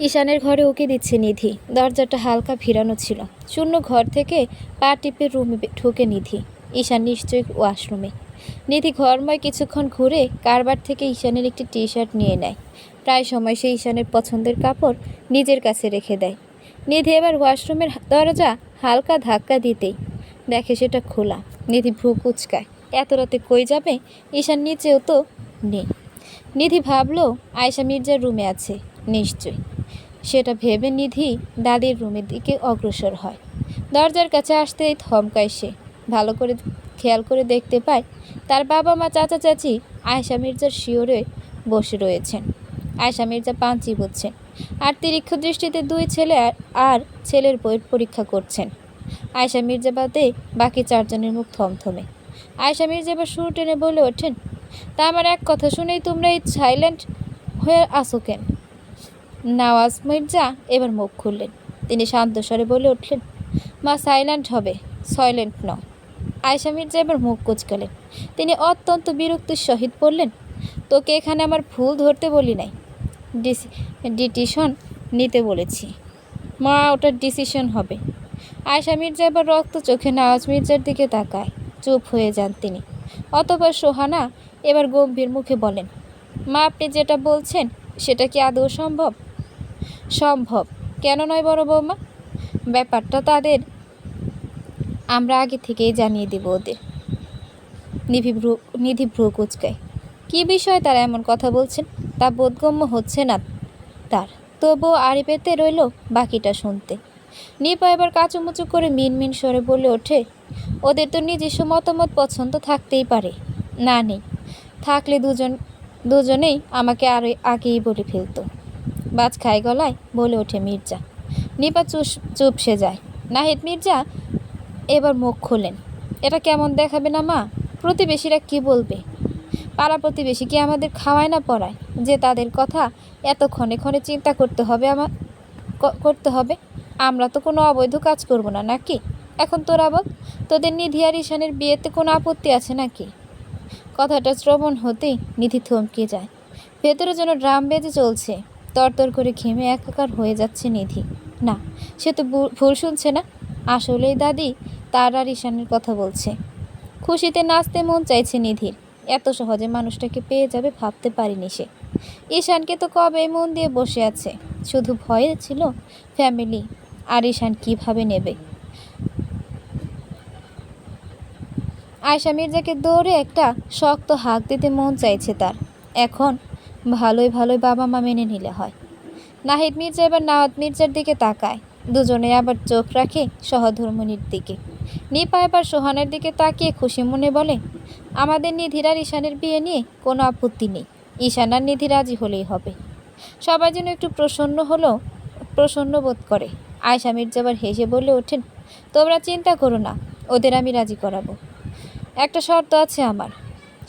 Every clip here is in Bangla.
ঈশানের ঘরে উকি দিচ্ছে নিধি। দরজাটা হালকা ভিড়ানো ছিল। শূন্য ঘর থেকে পা টিপে রুমে ঢুকে নিধি। ঈশান নিশ্চয়ই ওয়াশরুমে। নিধি ঘরময় কিছুক্ষণ ঘুরে কারবার থেকে ঈশানের একটি টি শার্ট নিয়ে নেয়। প্রায় সময় সে ঈশানের পছন্দের কাপড় নিজের কাছে রেখে দেয়। নিধি এবার ওয়াশরুমের দরজা হালকা ধাক্কা দিতেই দেখে সেটা খোলা। নিধি ভ্রু কুচকায়। এত রাতে কই যাবে? ঈশান নিচেও তো নেই। নিধি ভাবল আয়েশা মির্জার রুমে আছে নিশ্চয়ই। সেটা ভেবে নিধি দাদির রুমের দিকে অগ্রসর হয়। দরজার কাছে আসতেই থমকায় সে। ভালো করে খেয়াল করে দেখতে পায় তার বাবা মা চাচা চাচি আয়েশা মির্জার শিওরে বসে রয়েছেন। আয়েশা মির্জা পান চিবোচ্ছেন আর তীক্ষ্ণ দৃষ্টিতে দুই ছেলে আর ছেলের বইয়ের পরীক্ষা করছেন। আয়েশা মির্জা বাদে বাকি চারজনের মুখ থমথমে। আয়েশা মির্জা এবার সুর টেনে বলে ওঠেন, তা আমার এক কথা শুনেই তোমরা এই সাইলেন্ট হয়ে আসো কেন? নওয়াজ মির্জা এবার মুখ খুললেন। তিনি শান্ত স্বরে বলে উঠলেন, মা সাইলেন্ট হবে, সাইলেন্ট নয়। আয়েশা মির্জা এবার মুখ কুচকালেন। তিনি অত্যন্ত বিরক্তির সহিত বললেন, তোকে এখানে আমার ভুল ধরতে বলি নাই, ডিসিশন নিতে বলেছি। মা ওটার ডিসিশন হবে। আয়েশা মির্জা এবার রক্ত চোখে নওয়াজ মির্জার দিকে তাকায়। চুপ হয়ে যান তিনি। অতঃপর সোহানা এবার গম্ভীর মুখে বলেন, মা আপনি যেটা বলছেন সেটা কি আদৌ সম্ভব? সম্ভব কেন নয় বড় বৌমা? ব্যাপারটা তাদের আমরা আগে থেকেই জানিয়ে দেব ওদের। নিধি ভ্রু কুচকায়। কী বিষয়ে তারা এমন কথা বলছেন তা বোধগম্য হচ্ছে না তার। তবুও আড়ি পেতে রইল বাকিটা শুনতে। নিপা এবার কাচুমুচু করে মিনমিন স্বরে বলে ওঠে, ওদের তো নিজস্ব মতামত পছন্দ থাকতেই পারে। না নেই থাকলে দুজনেই আমাকে আরও আগেই বলে ফেলতো। বাজ খায় গলায় বলে ওঠে মির্জা। নিপা চুপসে যায়। নাহিদ মির্জা এবার মুখ খোলেন। এটা কেমন দেখাবে না মা? প্রতিবেশীরা কি বলবে? পাড়া প্রতিবেশী কি আমাদের খাওয়ায় না পড়ায় যে তাদের কথা এত ক্ষণে ক্ষণে চিন্তা করতে হবে? আমরা তো কোনো অবৈধ কাজ করব না নাকি? এখন তোরা বল, তোদের নিধি আর ঈশানের বিয়েতে কোনো আপত্তি আছে নাকি? কথাটা শ্রবণ হতেই নিধি থমকে যায়। ভেতরে যেন ড্রাম বেজে চলছে। তরতর করে ঘেমে একাকার হয়ে যাচ্ছে নিধি। না, সে তো ভুল শুনছে না। আসলেই দাদি তার আর ঈশানের কথা বলছে। খুশিতে নাচতে মন চাইছে নিধির। এত সহজে মানুষটাকে পেয়ে যাবে ভাবতে পারিনি সে। ঈশানকে তো কবে মন দিয়ে বসে আছে। শুধু ভয়ে ছিল ফ্যামিলি আর ঈশান কীভাবে নেবে। আয়েশা মির্জাকে দৌড়ে একটা শক্ত হাঁক দিতে মন চাইছে তার। এখন ভালোই ভালোই বাবা মা মেনে নিলে হয়। নাহিদ মির্জা এবার নওয়াজ মির্জার দিকে তাকায়। দুজনে আবার চোখ রাখে সহধর্মিণীর দিকে। নিপা এবার সোহানের দিকে তাকিয়ে খুশি মনে বলে, আমাদের নিধির আর ঈশানের বিয়ে নিয়ে কোনো আপত্তি নেই। ঈশান আর নিধি রাজি হলেই হবে। সবাই যেন একটু প্রসন্ন বোধ করে। আয়েশা মির্জা আবার হেসে বলে ওঠেন, তোমরা চিন্তা করো না, ওদের আমি রাজি করাবো। একটা শর্ত আছে আমার,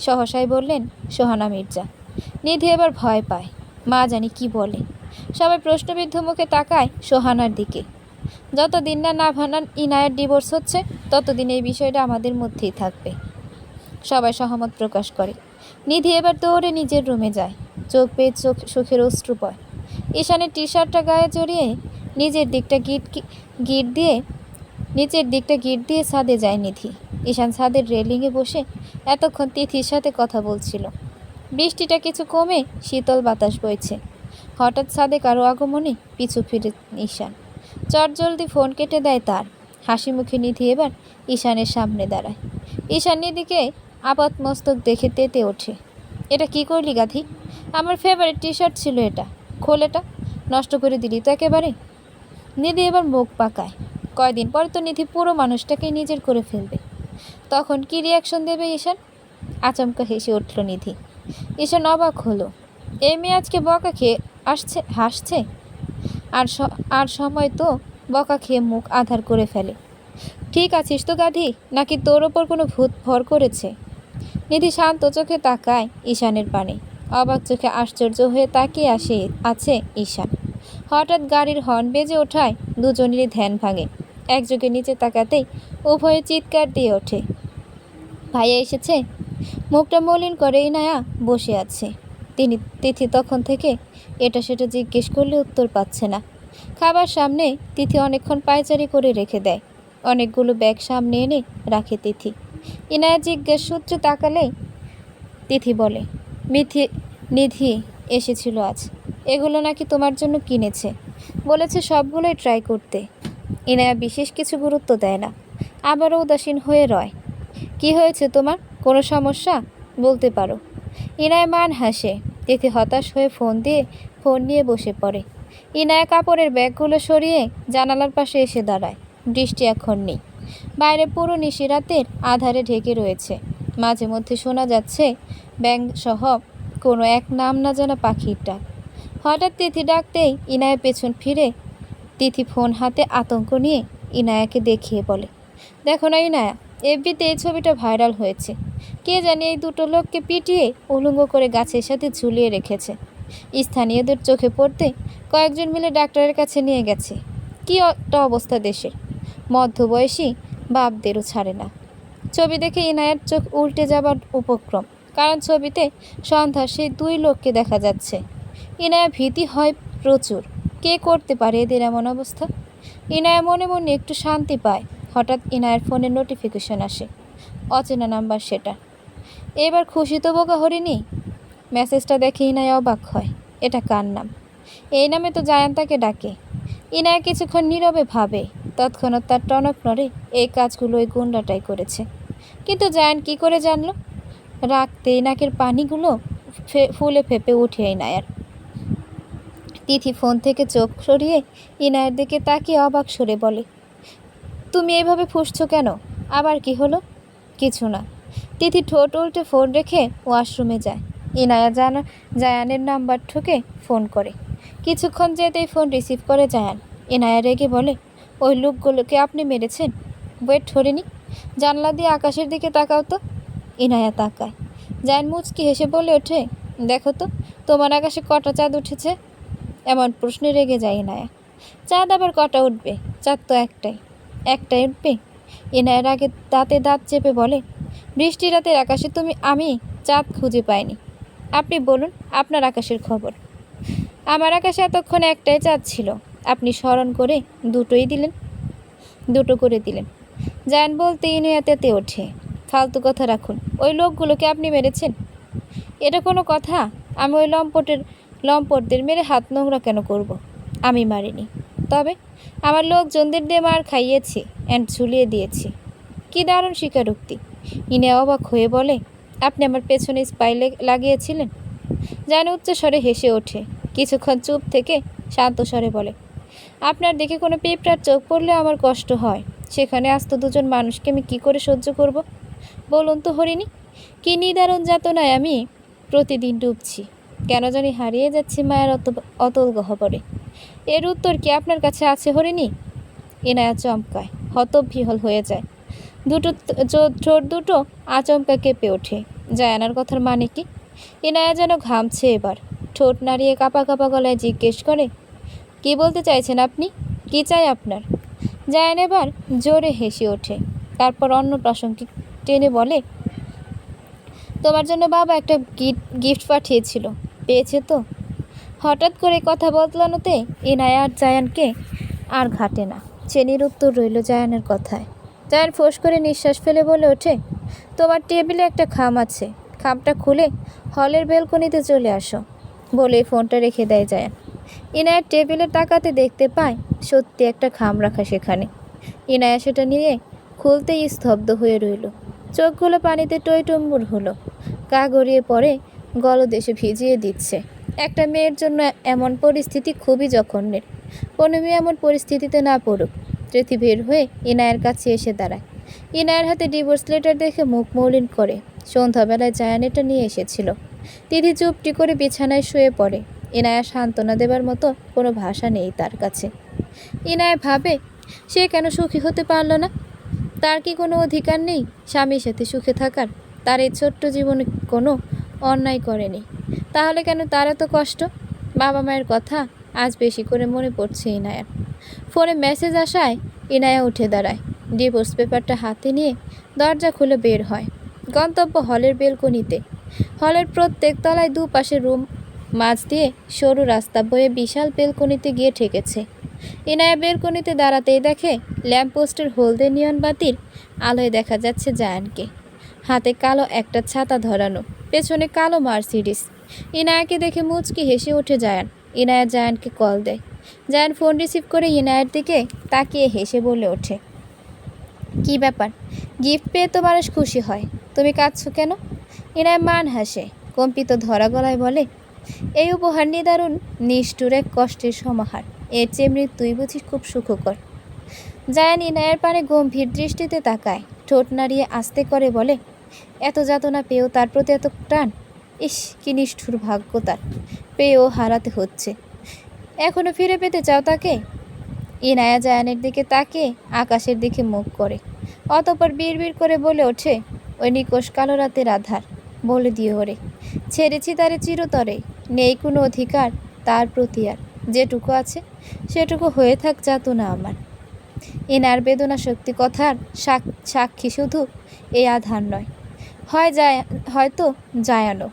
সহসাই বললেন সোহানা মির্জা। নিধি এবার ভয় পায়। মা জানি কি বলে। সবাই প্রশ্নবিদ্ধ মুখে তাকায় সোহানার দিকে। যতদিন না ভানান ইনায়ের ডিভোর্স হচ্ছে ততদিন এই বিষয়টা আমাদের মধ্যেই থাকবে। সবাই সহমত প্রকাশ করে। নিধি এবার দৌড়ে নিজের রুমে যায়। চোখ পেয়ে সুখের অশ্রু পড়ে। ঈশানের টি শার্টটা গায়ে জড়িয়ে নিচের দিকটা গিট দিয়ে ছাদে যায় নিধি। ঈশান ছাদের রেলিংয়ে বসে এতক্ষণ তিথির সাথে কথা বলছিল। বৃষ্টিটা কিছু কমে শীতল বাতাস বইছে। হঠাৎ ছাদে কারো আগমনে পিছু ফিরে ঈশান। চটজলদি ফোন কেটে দেয় তার। হাসি মুখে নিধি এবার ঈশানের সামনে দাঁড়ায়। ঈশান নিধিকে আপাত মস্তক দেখে তেতে ওঠে। এটা কি করলি গাধি? আমার ফেভারিট টি শার্ট ছিল এটা। খোল, এটা নষ্ট করে দিলি তো একেবারে। নিধি এবার মুখ পাকায়। কয়দিন পরে তো নিধি পুরো মানুষটাকে নিজের করে ফেলবে। তখন কি রিয়াকশন দেবে ঈশান? আচমকা হেসে উঠল নিধি। ঈশান অবাক হলো। এই মেয়ে আজকে বকা খেয়ে হাসছে। আর সময় তো বকা খেয়ে মুখ আধার করে ফেলে। ঠিক আছিস তো গাধি, নাকি তোর ওপর কোনো ভূত ভর করেছে? নিধি শান্ত চোখে তাকায় ঈশানের পানে। অবাক চোখে আশ্চর্য হয়ে তাকিয়ে আছে ঈশান। হঠাৎ গাড়ির হর্ন বেজে ওঠায় দুজনেরই ধ্যান ভাঙে। একযোগে নিচে তাকাতেই উভয়ে চিৎকার দিয়ে ওঠে, ভাইয়া এসেছে। মুখটা মলিন করে ইনায়া বসে আছে। তিথি তখন থেকে এটা সেটা জিজ্ঞেস করলে উত্তর পাচ্ছে না। খাবার সামনে তিথি অনেকক্ষণ পায়চারি করে রেখে দেয়। অনেকগুলো ব্যাগ সামনে এনে রাখে তিথি। ইনায়া জিজ্ঞেস সূত্রে তাকালেই তিথি বলে, নিধি এসেছিল আজ। এগুলো নাকি তোমার জন্য কিনেছে। বলেছে সবগুলোই ট্রাই করতে। ইনায়া বিশেষ কিছু গুরুত্ব দেয় না, আবারও উদাসীন হয়ে রয়। কি হয়েছে তোমার? কোনো সমস্যা? বলতে পারো। ইনায়া মান হাসে। তিথি হতাশ হয়ে ফোন নিয়ে বসে পড়ে। ইনায়া কাপড়ের ব্যাগগুলো সরিয়ে জানালার পাশে এসে দাঁড়ায়। বৃষ্টি এখন নেই। বাইরে পুরো নিশিরাতের আধারে ঢেকে রয়েছে। মাঝে মধ্যে শোনা যাচ্ছে ব্যাঙ সহ কোনো এক নাম না জানা পাখির ডাক। হঠাৎ তিথি ডাকতেই ইনায়া পেছন ফিরে। তিথি ফোন হাতে আতঙ্ক নিয়ে ইনায়াকে দেখিয়ে বলে, দেখো না ইনায়া, এফবিতে এই ছবিটা ভাইরাল হয়েছে। কে জানি এই দুটো লোককে পিটিয়ে উলঙ্গ করে গাছের সাথে ঝুলিয়ে রেখেছে। স্থানীয়দের চোখে পড়তে কয়েকজন মিলে ডাক্তারের কাছে নিয়ে গেছে। কি একটা অবস্থা দেশের। মধ্যবয়সী বাপদেরও ছাড়ে না। ছবি দেখে ইনায়ার চোখ উল্টে যাবার উপক্রম, কারণ ছবিতে সন্ধ্যার সেই দুই লোককে দেখা যাচ্ছে। ইনায়া ভীতি হয় প্রচুর। কে করতে পারে এদের এমন অবস্থা? ইনায়া মনে মনে একটু শান্তি পায়। হঠাৎ ইনায়ের ফোনে নোটিফিকেশন আসে। অচেনা নাম্বার সেটা। এবার খুশি তো বোকা হরিণী। মেসেজটা দেখে ইনায়া অবাক হয়। এটা কার নাম? এই নামে তো জায়ান তাকে ডাকে। ইনায়া কিছুক্ষণ নীরবে ভাবে। তৎক্ষণাৎ তার টনক নড়ে। এই কাজগুলো ওই গুন্ডাটাই করেছে। কিন্তু জায়ান কি করে জানলো? রাখতেই নাকের পানিগুলো ফুলে ফেপে উঠে ইনায়ার। তিথি ফোন থেকে চোখ সরিয়ে ইনায়ের দিকে তাকিয়ে অবাক সরে বলে, তুমি এইভাবে ফুঁসছো কেন? আবার কি হলো? কিছু না। তিথি ঠোঁট উল্টে ফোন রেখে ওয়াশরুমে যায়। ইনায়া জায়ানের নাম্বার ঠুকে ফোন করে। কিছুক্ষণ যেতেই ফোন রিসিভ করে জায়ান। ইনায়া রেগে বলে, ওই লোকগুলোকে আপনি মেরেছেন? ওয়েট হরিনি, জানলা দিয়ে আকাশের দিকে তাকাও তো। ইনায়া তাকায়। জায়ান মুচকি হেসে বলে ওঠে, দেখো তো তোমার আকাশে কটা চাঁদ উঠেছে। এমন প্রশ্নে রেগে যায় ইনায়া। চাঁদ আবার কটা উঠবে? চাঁদ তো একটাই উঠবে। ইনায়ের আগে দাঁতে দাঁত চেপে বলে, বৃষ্টি রাতের আকাশে আমি চাঁদ খুঁজে পাইনি। আপনি বলুন আপনার আকাশের খবর। আমার আকাশে এতক্ষণ একটাই চাঁদ ছিল। আপনি স্মরণ করে দুটো করে দিলেন। জায়ান বলতে ইনায়া তেতে ওঠে। ফালতু কথা রাখুন। ওই লোকগুলোকে আপনি মেরেছেন? এটা কোনো কথা? আমি ওই লম্পটদের মেরে হাত নোংরা কেন করব? আমি মারিনি। তবে আমার লোকজনদের দিয়ে মার খাইয়েছি অ্যান্ড ঝুলিয়ে দিয়েছি। কি দারুণ স্বীকারোক্তি। ইনে অবাক হয়ে বলে, আপনি আমার পেছনে স্পাই লাগিয়েছিলেন? জায়ান উচ্চস্বরে হেসে ওঠে। কিছুক্ষণ চুপ থেকে শান্ত স্বরে বলে, আপনার দেখে কোনো পিঁপড়ার চোখ পড়লে আমার কষ্ট হয়। সেখানে আস্ত দুজন মানুষকে আমি কী করে সহ্য করব? বলুন তো হরিণী, কী নিদারুণ যাতনায় আমি প্রতিদিন ডুবছি। কেন জানি হারিয়ে যাচ্ছি মায়ের অতল গহ্বরে। এর উত্তর কি আপনার কাছে আছে হরিণী? ইনায়া চমকায়, হতবিহ্বল হয়ে যায়। ঠোঁট দুটো আচমকা কেঁপে ওঠে। জায়ানার কথার মানে কি? ইনায়া যেন ঘামছে এবার। ঠোঁট নাড়িয়ে কাঁপা কাঁপা গলায় জিজ্ঞেস করে, কি বলতে চাইছেন আপনি? কি চাই আপনার? জায়ান এবার জোরে হেসে ওঠে। তারপর অন্য প্রসঙ্গে টেনে বলে, তোমার জন্য বাবা একটা গিফট পাঠিয়েছিল, পেয়েছে তো? হঠাৎ করে কথা বদলানোতে ইনায়া আর জায়ানকে আর ঘাটে না। চেনির উত্তর রইল জায়ানের কথায়। জায়ান ফোঁস করে নিঃশ্বাস ফেলে বলে ওঠে, তোমার টেবিলে একটা খাম আছে। খামটা খুলে হলের বেলকনিতে চলে আসো। বলে ফোনটা রেখে দেয় জায়ান। ইনায়ার টেবিলে তাকাতে দেখতে পায় সত্যি একটা খাম রাখা সেখানে। ইনায়া সেটা নিয়ে খুলতেই স্তব্ধ হয়ে রইল। চোখগুলো পানিতে টইটুম্বুর হলো। গা গড়িয়ে পড়ে, গলদেশে ভিজিয়ে দিচ্ছে। একটা মেয়ের জন্য এমন পরিস্থিতি খুবই জঘন্যের। কোনো মেয়ে এমন পরিস্থিতিতে না পড়ুক। তৃথি বের হয়ে ইনায়ের কাছে এসে দাঁড়ায়। ইনায়ের হাতে ডিভোর্স লেটার দেখে মুখ মলিন করে। সন্ধ্যাবেলায় জায়ান এটা নিয়ে এসেছিল। তিথি চুপটি করে বিছানায় শুয়ে পড়ে। ইনায়া সান্ত্বনা দেবার মতো কোনো ভাষা নেই তার কাছে। ইনায়া ভাবে, সে কেন সুখী হতে পারল না? তার কি কোনো অধিকার নেই স্বামীর সাথে সুখে থাকার? তার এই ছোট্ট জীবনে কোনো অন্যায় করেনি, তাহলে কেন তার এত কষ্ট? বাবা মায়ের কথা আজ বেশি করে মনে পড়ছে ইনায়ার। ফোনে মেসেজ আসায় ইনায়া উঠে দাঁড়ায়। ডিভোর্স পেপারটা হাতে নিয়ে দরজা খুলে বের হয়। গন্তব্য হলের বেলকনিতে। হলের প্রত্যেক তলায় দুপাশে রুম মাঝ দিয়ে সরু রাস্তা বয়ে বিশাল বেলকনিতে গিয়ে ঠেকেছে। ইনায়া বেলকনিতে দাঁড়াতেই দেখে ল্যাম্পপোস্টের হলদে নিয়ন বাতির আলোয় দেখা যাচ্ছে জায়ানকে। হাতে কালো একটা ছাতা ধরানো, পেছনে কালো মার্সিডিস। ইনায়াকে দেখে মুচকি হেসে ওঠে জায়ান। ইনায়া জায়ানকে কল দেয়। জায়ান ফোন রিসিভ করে ইনায়ার দিকে তাকিয়ে হেসে বলে ওঠে, কি ব্যাপার, গিফট পেয়ে তো মানুষ খুশি হয়, তুমি কাঁদছো কেন? ইনায়া মান হাসে, কম্পিত ধরা গলায় বলে, এই উপহার নিদারুণ নিষ্ঠুর এক কষ্টের সমাহার, এর চেয়ে মৃত্যুই বুঝি খুব সুখকর। জায়ান ইনায়ের পানে গম্ভীর দৃষ্টিতে তাকায়, ঠোঁট নাড়িয়ে আস্তে করে বলে, এত যাতনা পেয়েও তার প্রতি এত টান, ইস কি নিষ্ঠুর ভাগ্য তার, পেয়েও হারাতে হচ্ছে। এখনো ফিরে পেতে চাও তাকে? ইনায়া জায়ানের দিকে তাকিয়ে আকাশের দিকে মুখ করে, অতঃপর বিড়বিড় করে বলে ওঠে, ওই নিকোষ কালো রাতের আধার, বলে দিও ওরে, ছেড়েছি তারে চিরতরে, নেই কোনো অধিকার তার প্রতি আর, যেটুকু আছে সেটুকু হয়ে থাক যাতনা আমার। ইনার বেদনা শক্তি কথার সাক্ষী শুধু এই আধার নয়, হয়তো জায়ানো।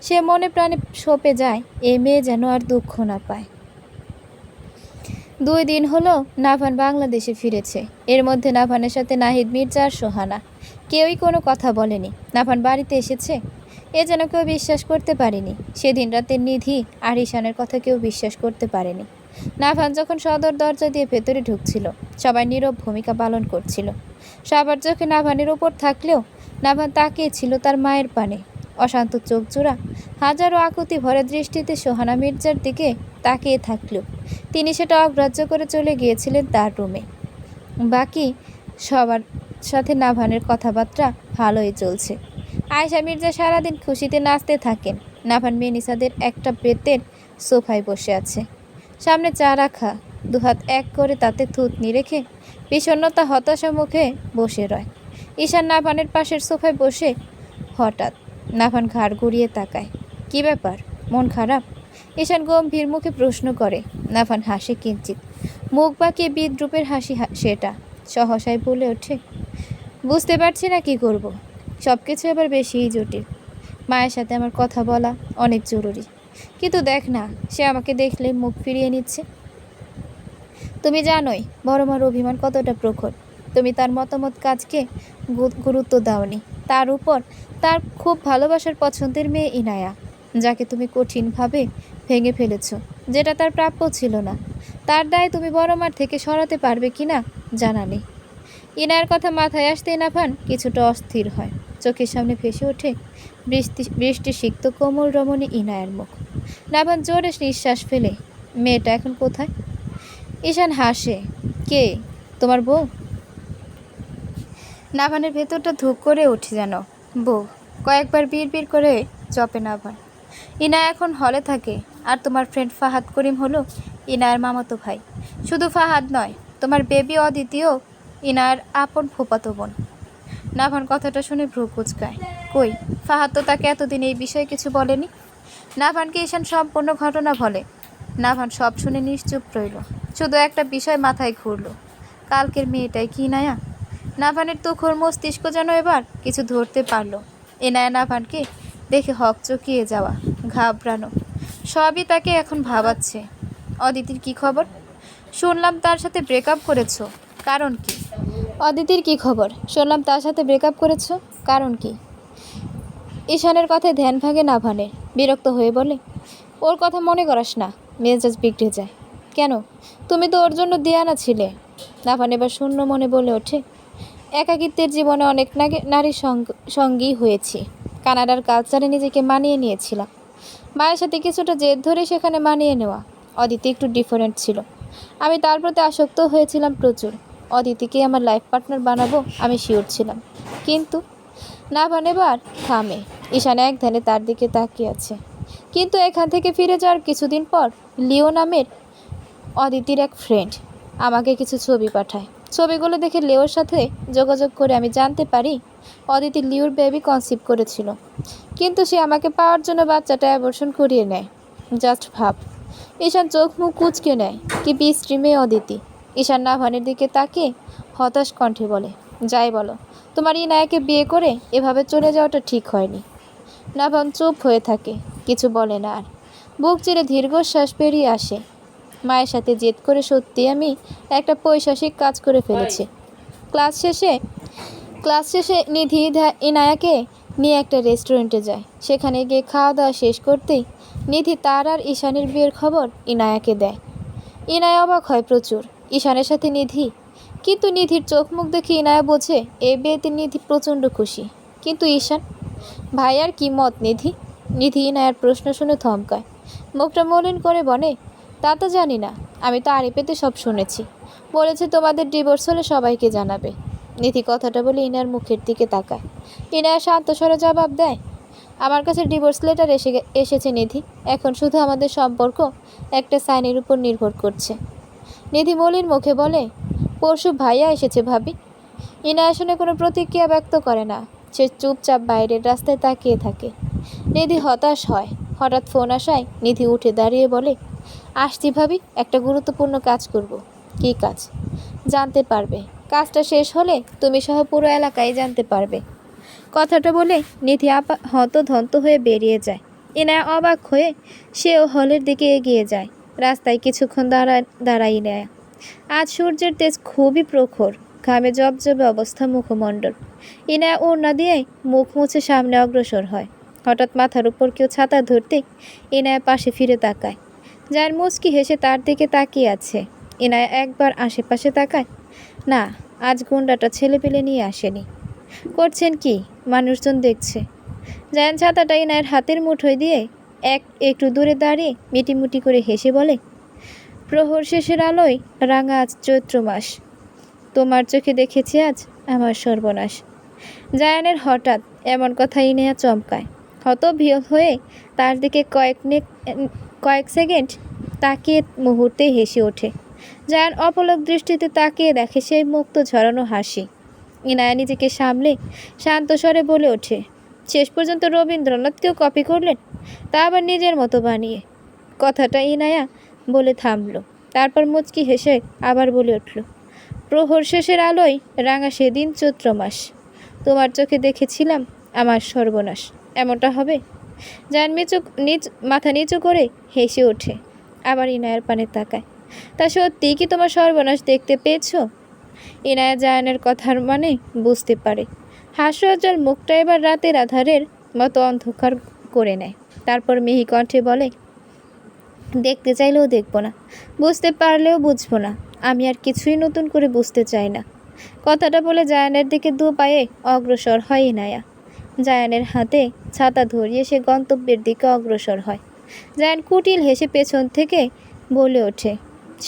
সে মনে প্রাণে সপে যায় এই মেয়ে যেন আর দুঃখ না পায়। 2 দিন হলো নাভান বাংলাদেশে ফিরেছে। এর মধ্যে নাভানের সাথে নাহিদ, মির্জা আর সোহানা কেউই কোনো কথা বলেনি। নাভান বাড়িতে এসেছে এ যেন কেউ বিশ্বাস করতে পারেনি। সেদিন রাতের নিধি আর ঈশানের কথা কেউ বিশ্বাস করতে পারেনি। নাভান যখন সদর দরজা দিয়ে ভেতরে ঢুকছিল, সবাই নীরব ভূমিকা পালন করছিল। সবার চোখে নাভানের ওপর থাকলেও নাভান তাকিয়েছিল তার মায়ের পানে। অশান্ত চোখ জোড়া হাজারো আকুতি ভরা দৃষ্টিতে সোহানা মির্জার দিকে তাকিয়ে থাকলেও তিনি সেটা অগ্রাহ্য করে চলে গিয়েছিলেন তার রুমে। বাকি সবার সাথে নাভানের কথাবার্তা ভালোই চলছে। আয়েশা মির্জা সারাদিন খুশিতে নাচতে থাকেন। নাভান মেনিসাদের একটা বেতের সোফায় বসে আছে, সামনে চা রাখা, দুহাত এক করে তাতে থুতনি রেখে বিষণ্ণতা হতাশা মুখে বসে রয়। ঈশান নাভানের পাশের সোফায় বসে হঠাৎ নাভান ঘাড় ঘুরিয়ে তাকায়। কি ব্যাপার, মন খারাপ? ঈশান গম্ভীর মুখে প্রশ্ন করে। নাভান হাসে কিঞ্চিত, মুখ বাঁকিয়ে বিদ্রুপের হাসি সেটা। সহসায় বলে ওঠে, বুঝতে পারছি না কি করব, সব কিছু এবার বেশিই জটিল। মায়ের সাথে আমার কথা বলা অনেক জরুরি, কিন্তু দেখ না, সে আমাকে দেখলে মুখ ফিরিয়ে নিচ্ছে। তুমি জানোই বড় মার অভিমান কতটা প্রখর। তুমি তার মতামত কাজকে গুরুত্ব দাওনি। তার উপর তার খুব ভালোবাসার পছন্দের মেয়ে ইনায়া, যাকে তুমি কঠিনভাবে ভেঙে ফেলেছ, যেটা তার প্রাপ্য ছিল না। তার দায় তুমি বড় মার থেকে সরাতে পারবে কিনা জানা নেই। ইনায়ার কথা মাথায় আসতেই নাভান কিছুটা অস্থির হয়। চোখের সামনে ভেসে ওঠে বৃষ্টি সিক্ত কোমল রমণী ইনায়ার মুখ। নাভান জোরে নিঃশ্বাস ফেলে, মেয়েটা এখন কোথায়? ঈশান হাসে, কে, তোমার বউ? নাভানের ভেতরটা ধুক করে উঠে যেন। বউ? কয়েকবার বিড় করে জপে নাভান। ইনায়া এখন হলে থাকে, আর তোমার ফ্রেন্ড ফাহাদ করিম হলো ইনায়ার মামাতো ভাই। শুধু ফাহাদ নয়, তোমার বেবি অদ্বিতীয় ইনায়ার আপন ফুফাতো বোন। নাভান কথাটা শুনে ভ্রু কুচকায়। কই, ফাহাদ তো তাকে এতদিন এই বিষয়ে কিছু বলেনি। নাভানকে ঈশান সম্পূর্ণ ঘটনা বলে। নাভান সব শুনে নিশ্চুপ রইল। শুধু একটা বিষয় মাথায় ঘুরল, কালকের মেয়েটাই কি ইনায়া? নাভানের তুখোর মস্তিষ্ক যেন এবার কিছু ধরতে পারল। ইনায়া নাভানকে দেখে হকচকিয়ে যাওয়া, ঘাবড়ানো, সবই তাকে এখন ভাবাচ্ছে। অদিতির কি খবর? শুনলাম তার সাথে ব্রেকআপ করেছো, কারণ কি? অদিতির কি খবর? শুনলাম তার সাথে ব্রেকআপ করেছো, কারণ কি? ঈশানের কথায় ধ্যান ভাঙে নাভানের। বিরক্ত হয়ে বলে, ওর কথা মনে করাস না, মেজাজ বিগড়ে যায়। কেন? তুমি তো ওর জন্য দেয়ানা ছিলে। নাভান এবার শূন্য মনে বলে ওঠে, একাকিত্বের জীবনে অনেক নারীর সঙ্গী হয়েছি। কানাডার কালচারে নিজেকে মানিয়ে নিয়েছিলাম। মায়ের সাথে কিছুটা জেদ ধরে সেখানে মানিয়ে নেওয়া। অদিতি একটু ডিফারেন্ট ছিল, আমি তার প্রতি আসক্ত হয়েছিলাম প্রচুর। অদিতিকে আমার লাইফ পার্টনার বানাবো আমি শিওর ছিলাম, কিন্তু নাভান এবার থামে। ঈশান এক ধ্যানে তার দিকে তাকিয়ে আছে। কিন্তু এখান থেকে ফিরে যাওয়ার কিছুদিন পর লিও নামের অদিতির এক ফ্রেন্ড আমাকে কিছু ছবি পাঠায়। ছবিগুলো দেখে লিওর সাথে যোগাযোগ করে আমি জানতে পারি অদিতি লিওর বেবি কনসিভ করেছিল, কিন্তু সে আমাকে পাওয়ার জন্য বাচ্চাটা অ্যাবর্শন করিয়ে নেয়। জাস্ট ভাব। ঈশান চোখ মুখ কুঁচকে নেয়। কি বিশ্রী মেয়ে অদিতি। ঈশান নাভানের দিকে তাকিয়ে হতাশ কণ্ঠে বলে, যাই বলো, তোমার ইনায়াকে বিয়ে করে এভাবে চলে যাওয়াটা ঠিক হয়নি। নাভান চুপ হয়ে থাকে, কিছু বলে না আর। বুক চিরে দীর্ঘশ্বাস বেরিয়ে আসে। মায়ের সাথে জেদ করে সত্যি আমি একটা পৈশাসিক কাজ করে ফেলেছি। ক্লাস শেষে নিধি ইনায়াকে নিয়ে একটা রেস্টুরেন্টে যায়। সেখানে গিয়ে খাওয়া দাওয়া শেষ করতেই নিধি তার আর ঈশানের বিয়ের খবর ইনায়াকে দেয়। ইনায়া অবাক হয় প্রচুর। ঈশানের সাথে নিধি, কিন্তু নিধির চোখ মুখ দেখে ইনায়া বোঝে এই বিয়েতে নিধি প্রচণ্ড খুশি। কিন্তু ঈশান ভাইয়ার কি মত নিধি? নিধি ইনায়ার প্রশ্ন শুনে থমকায়, মুখটা মলিন করে বলে, তা তো জানি না, আমি তো আরিফেতে সব শুনেছি। বলেছে তোমাদের ডিভোর্স হলে সবাইকে জানাবে। নিধি কথাটা বলে ইনার মুখের দিকে তাকায়। ইনায়া শান্ত স্বরে জবাব দেয়, আমার কাছে ডিভোর্স লেটার এসেছে নিধি। এখন শুধু আমাদের সম্পর্ক একটা সাইনের উপর নির্ভর করছে। নিধি মলিন মুখে বলে, পরশু ভাইয়া এসেছে ভাবি। ইনায়া শুনে কোনো প্রতিক্রিয়া ব্যক্ত করে না। সে চুপচাপ বাইরের রাস্তায় তাকিয়ে থাকে। নিধি হতাশ হয়। হঠাৎ ফোন আসায় নিধি উঠে দাঁড়িয়ে বলে, আসছি ভাবি, একটা গুরুত্বপূর্ণ কাজ করব। কী কাজ? জানতে পারবে। কাজটা শেষ হলে তুমি সহ পুরো এলাকায় জানতে পারবে। কথাটা বলে নিধি হন্তদন্ত হয়ে বেরিয়ে যায়। ইনায়া অবাক হয়ে সেও হলের দিকে এগিয়ে যায়। রাস্তায় কিছুক্ষণ দাঁড়াই নেয়। আজ সূর্যের তেজ খুবই প্রখর, ঘামে জবজবে অবস্থা মুখমণ্ডল। ইনায়া ওড়না দিয়ে মুখ মুছে সামনে অগ্রসর হয়। হঠাৎ মাথার উপর কেউ ছাতা ধরতে ইনায়া পাশে ফিরে তাকায়। যার মুচকি হেসে তার দিকে তাকিয়ে আছে। ইনায়া একবার আশেপাশে তাকায়। না, আজ গুন্ডাটা ছেলেপেলে নিয়ে আসেনি। করছেন কি? মানুষজন দেখছে। জায়ান ছাতাটা ইনায়ের হাতের মুঠোয় দিয়ে একটু দূরে দাঁড়িয়ে মিটিমুটি করে হেসে বলে, প্রহর শেষের আলোয় রাঙা আজ চৈত্র মাস, তোমার চোখে দেখেছি আজ আমার সর্বনাশ। জায়ানের হঠাৎ এমন কথা ইনায়া চমকায়। হতবিহ্বল হয়ে তার দিকে কয়েক সেকেন্ড তাকিয়ে মুহূর্তে হেসে ওঠে। জায়ান অপলক দৃষ্টিতে তাকিয়ে দেখে সেই মুক্ত ঝরানো হাসি। ইনায়া নিজেকে সামলে শান্ত স্বরে বলে ওঠে, শেষ পর্যন্ত রবীন্দ্রনাথকেও কপি করলেন, তা আবার নিজের মতো বানিয়ে। কথাটা ইনায়া বলে থামল। তারপর মুচকি হেসে আবার বলে উঠল, প্রহর শেষের আলোয় রাঙা সেদিন চৈত্র মাস, তোমার চোখে দেখেছিলাম আমার সর্বনাশ। এমনটা হবে? জায়ান মাথা নিচু করে হেসে ওঠে। আবার ইনায়ার পানে তাকায়। তা সত্যিই কি তোমার সর্বনাশ দেখতে পেয়েছো? ইনায়া জায়ানের কথার মানে বুঝতে পারে। হাস্যোজ্জ্বল মুখটা এবার রাতের আধারের মতো অন্ধকার করে নেয়। তারপর মিহি কণ্ঠে বলে, দেখতে চাইলেও দেখব না, বুঝতে পারলেও বুঝবো না। আমি আর কিছুই নতুন করে বুঝতে চাই না। কথাটা বলে জায়ানের দিকে দু পায়ে অগ্রসর হয় ইনায়া। জায়ানের হাতে ছাতা ধরিয়ে সে গন্তব্যের দিকে অগ্রসর হয়। জায়ান কুটিল হেসে পেছন থেকে বলে ওঠে,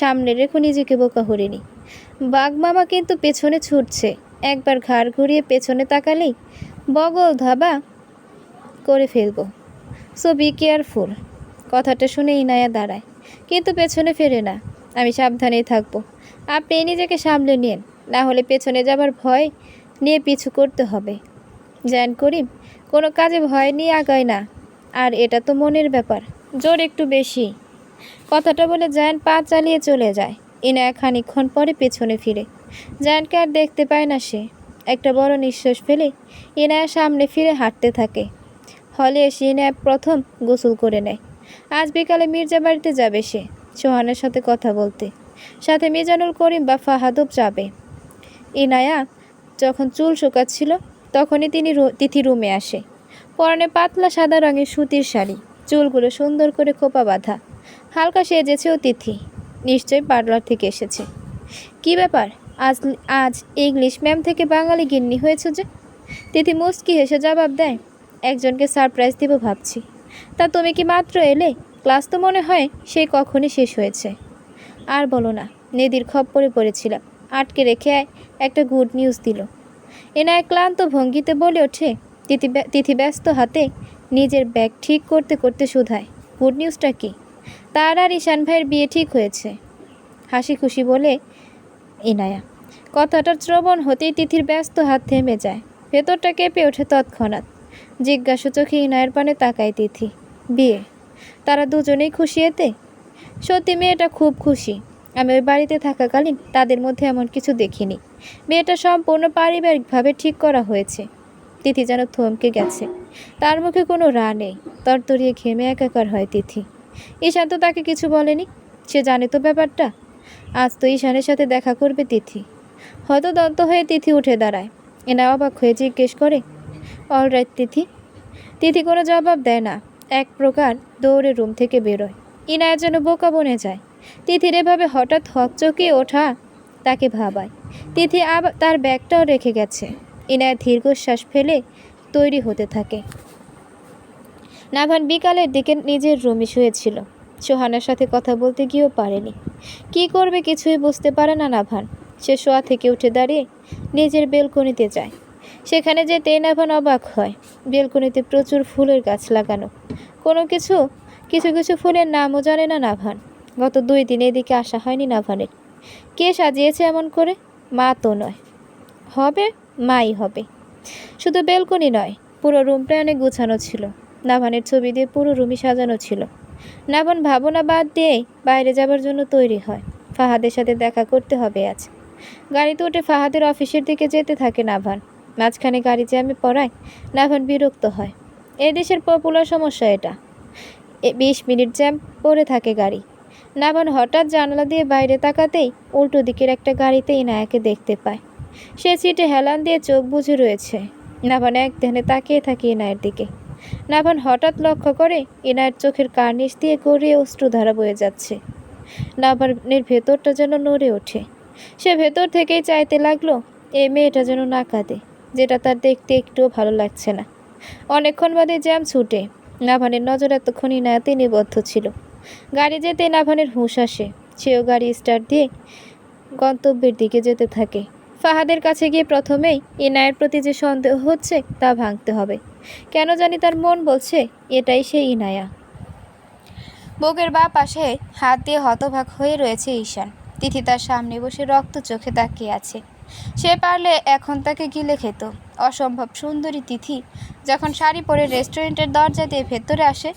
সামনে রেখো নিজেকে বোকা হরিণী। বাঘ মামা কিন্তু পেছনে ছুটছে, একবার ঘাড় ঘুরিয়ে পেছনে তাকালেই বগল ধাবা করে ফেলবো। So be careful. কথাটা শুনে ইনায়া দাঁড়ায়, কিন্তু পেছনে ফেরে না। আমি সাবধানেই থাকবো, আপনি নিজেকে সামলে নিন, না হলে পেছনে যাবার ভয় নিয়ে পিছু করতে হবে। জায়ান করিম কোনো কাজে ভয় নিয়ে আগায় না, আর এটা তো মনের ব্যাপার, জোর একটু বেশি। কথাটা বলে জায়ান পা চালিয়ে চলে যায়। ইনায়া খানিকক্ষণ পরে পেছনে ফিরে। জায়ানকে আর দেখতে পায় না সে। একটা বড় নিঃশ্বাস ফেলে ইনায়া সামনে ফিরে হাঁটতে থাকে। হলে এসে ইনায়া প্রথম গোসল করে নেয়। আজ বিকালে মির্জা বাড়িতে যাবে সে, সোহানের সাথে কথা বলতে। সাথে মিজানুল করিম বা ফাহাদও যাবে। ইনায়া যখন চুল শুকাচ্ছিল তখনই তিথি রুমে আসে। পরনে পাতলা সাদা রঙের সুতির শাড়ি, চুলগুলো সুন্দর করে খোপা বাঁধা। হালকা সেজেছেও তিথি, নিশ্চয়ই পার্লার থেকে এসেছে। কি ব্যাপার, আজ আজ ইংলিশ ম্যাম থেকে বাঙালি গিন্নি হয়েছে যে? তিথি মুচকি হেসে জবাব দেয়, একজনকে সারপ্রাইজ দিব ভাবছি। তা তুমি কি মাত্র এলে? ক্লাস তো মনে হয় সেই কখনই শেষ হয়েছে। আর বলো না, নেদির খপ্পরে পড়েছিলাম, আটকে রেখে একটা গুড নিউজ দিল। এনায় ক্লান্ত ভঙ্গিতে বলে ওঠে। তিথি ব্যস্ত হাতে নিজের ব্যাগ ঠিক করতে করতে শুধায়, গুড নিউজটা কি? তার আর ঈশান ভাইয়ের বিয়ে ঠিক হয়েছে, হাসি খুশি বলে ইনায়া। কথাটার শ্রবণ হতেই তিথির ব্যস্ত হাত থেমে যায়, ভেতরটা কেঁপে ওঠে তৎক্ষণাৎ। জিজ্ঞাসু চোখে ইনায়ের পানে তাকায় তিথি। বিয়ে? তারা দুজনেই খুশি এতে? সত্যি মেয়েটা খুব খুশি। আমি ওই বাড়িতে থাকাকালীন তাদের মধ্যে এমন কিছু দেখিনি। বিয়েটা সম্পূর্ণ পারিবারিকভাবে ঠিক করা হয়েছে। তিথি যেন থমকে গেছে, তার মুখে কোনো রা নেই। তরতরিয়ে ঘেমে একাকার হয় তিথি। ঈশান তো তাকে কিছু বলেনি। সে জানে তো ব্যাপারটা। আজ তো ঈশানের সাথে দেখা করবে তিথি। হতদন্ত হয়ে তিথি উঠে দাঁড়ায়। এনা অবাক হয়ে জিজ্ঞেস করে, অলরাইট তিথি। তিথি কোনো জবাব দেয় না, এক প্রকার দৌড়ে রুম থেকে বেরোয়। ইনায়ের যেন বোকা বনে যায়। তিথির এভাবে হঠাৎ হকচকিয়ে ওঠা তাকে ভাবায়। তিথি আবার তার ব্যাগটাও রেখে গেছে। ইনায়ের দীর্ঘশ্বাস ফেলে তৈরি হতে থাকে। নাভান বিকালের দিকে নিজের রুমে শুয়েছিল। সোহানের সাথে কথা বলতে গিয়েও পারেনি। কি করবে কিছুই বুঝতে পারে না নাভান। সে শোয়া থেকে উঠে দাঁড়িয়ে নিজের বেলকনিতে যায়। সেখানে যেতেই নাভান অবাক হয়। বেলকনিতে প্রচুর ফুলের গাছ লাগানো। কিছু কিছু ফুলের নামও জানে না নাভান। গত 2 দিন এদিকে আসা হয়নি নাভানের। কে সাজিয়েছে এমন করে? মা তো নয়। হবে মাই হবে। শুধু বেলকনি নয়, পুরো রুমটা অনেক গুছানো ছিল। নাভানের ছবি দিয়ে পুরো রুমই সাজানো ছিল। নাভান ভাবনা বাদ দিয়ে বাইরে যাবার জন্য তৈরি হয়। ফাহাদের সাথে দেখা করতে হবে আজ। গাড়িতে উঠে ফাহাদের অফিসের দিকে যেতে থাকে নাভান। মাঝখানে গাড়ি জ্যামে পড়ায় নাভান বিরক্ত হয়। এই দেশের পপুলার সমস্যা এটা। 20 মিনিট জ্যাম পড়ে থাকে গাড়ি। নাভান হঠাৎ জানালা দিয়ে বাইরে তাকাতেই উল্টো দিকের একটা গাড়িতে ইনায়াকে দেখতে পায়। সে সিটে হেলান দিয়ে চোখ বুজে রয়েছে। নাভান এক ধ্যানে তাকিয়ে থাকে ইনায়ের দিকে। নাভান হঠাৎ লক্ষ্য করে ইনায়ের চোখের কার্নিশ দিয়ে গড়িয়ে অশ্রুধারা বয়ে যাচ্ছে। নাভানের ভেতরটা যেন নড়ে ওঠে। সে ভেতর থেকেই চাইতে লাগলো এই মেয়েটা যেন না কাঁদে, যেটা তার দেখতে একটুও ভালো লাগছে না। অনেকক্ষণ বাদে জ্যাম ছুটে। নাভানের নজর এতক্ষণ ইনায়াতে নিবদ্ধ ছিল। গাড়ি যেতে নাভানের হুঁশ আসে। সেও গাড়ি স্টার্ট দিয়ে গন্তব্যের দিকে যেতে থাকে। ফাহাদের কাছে গিয়ে প্রথমেই ইনায়ের প্রতি যে সন্দেহ হচ্ছে তা ভাঙতে হবে। কেন জানি তার মন বলছে এটাই সেই ইনায়া। বুকের বাঁ পাশে হাত দিয়ে হতবাক হয়ে রয়েছে ঈশান। তিথি তার সামনে বসে রক্ত চোখে তাকিয়ে আছে। সে পারলে এখন তাকে গিলে খেত। অসম্ভব সুন্দরী তিথি যখন শাড়ি পরে রেস্টুরেন্টের দরজা দিয়ে ভেতরে আসে,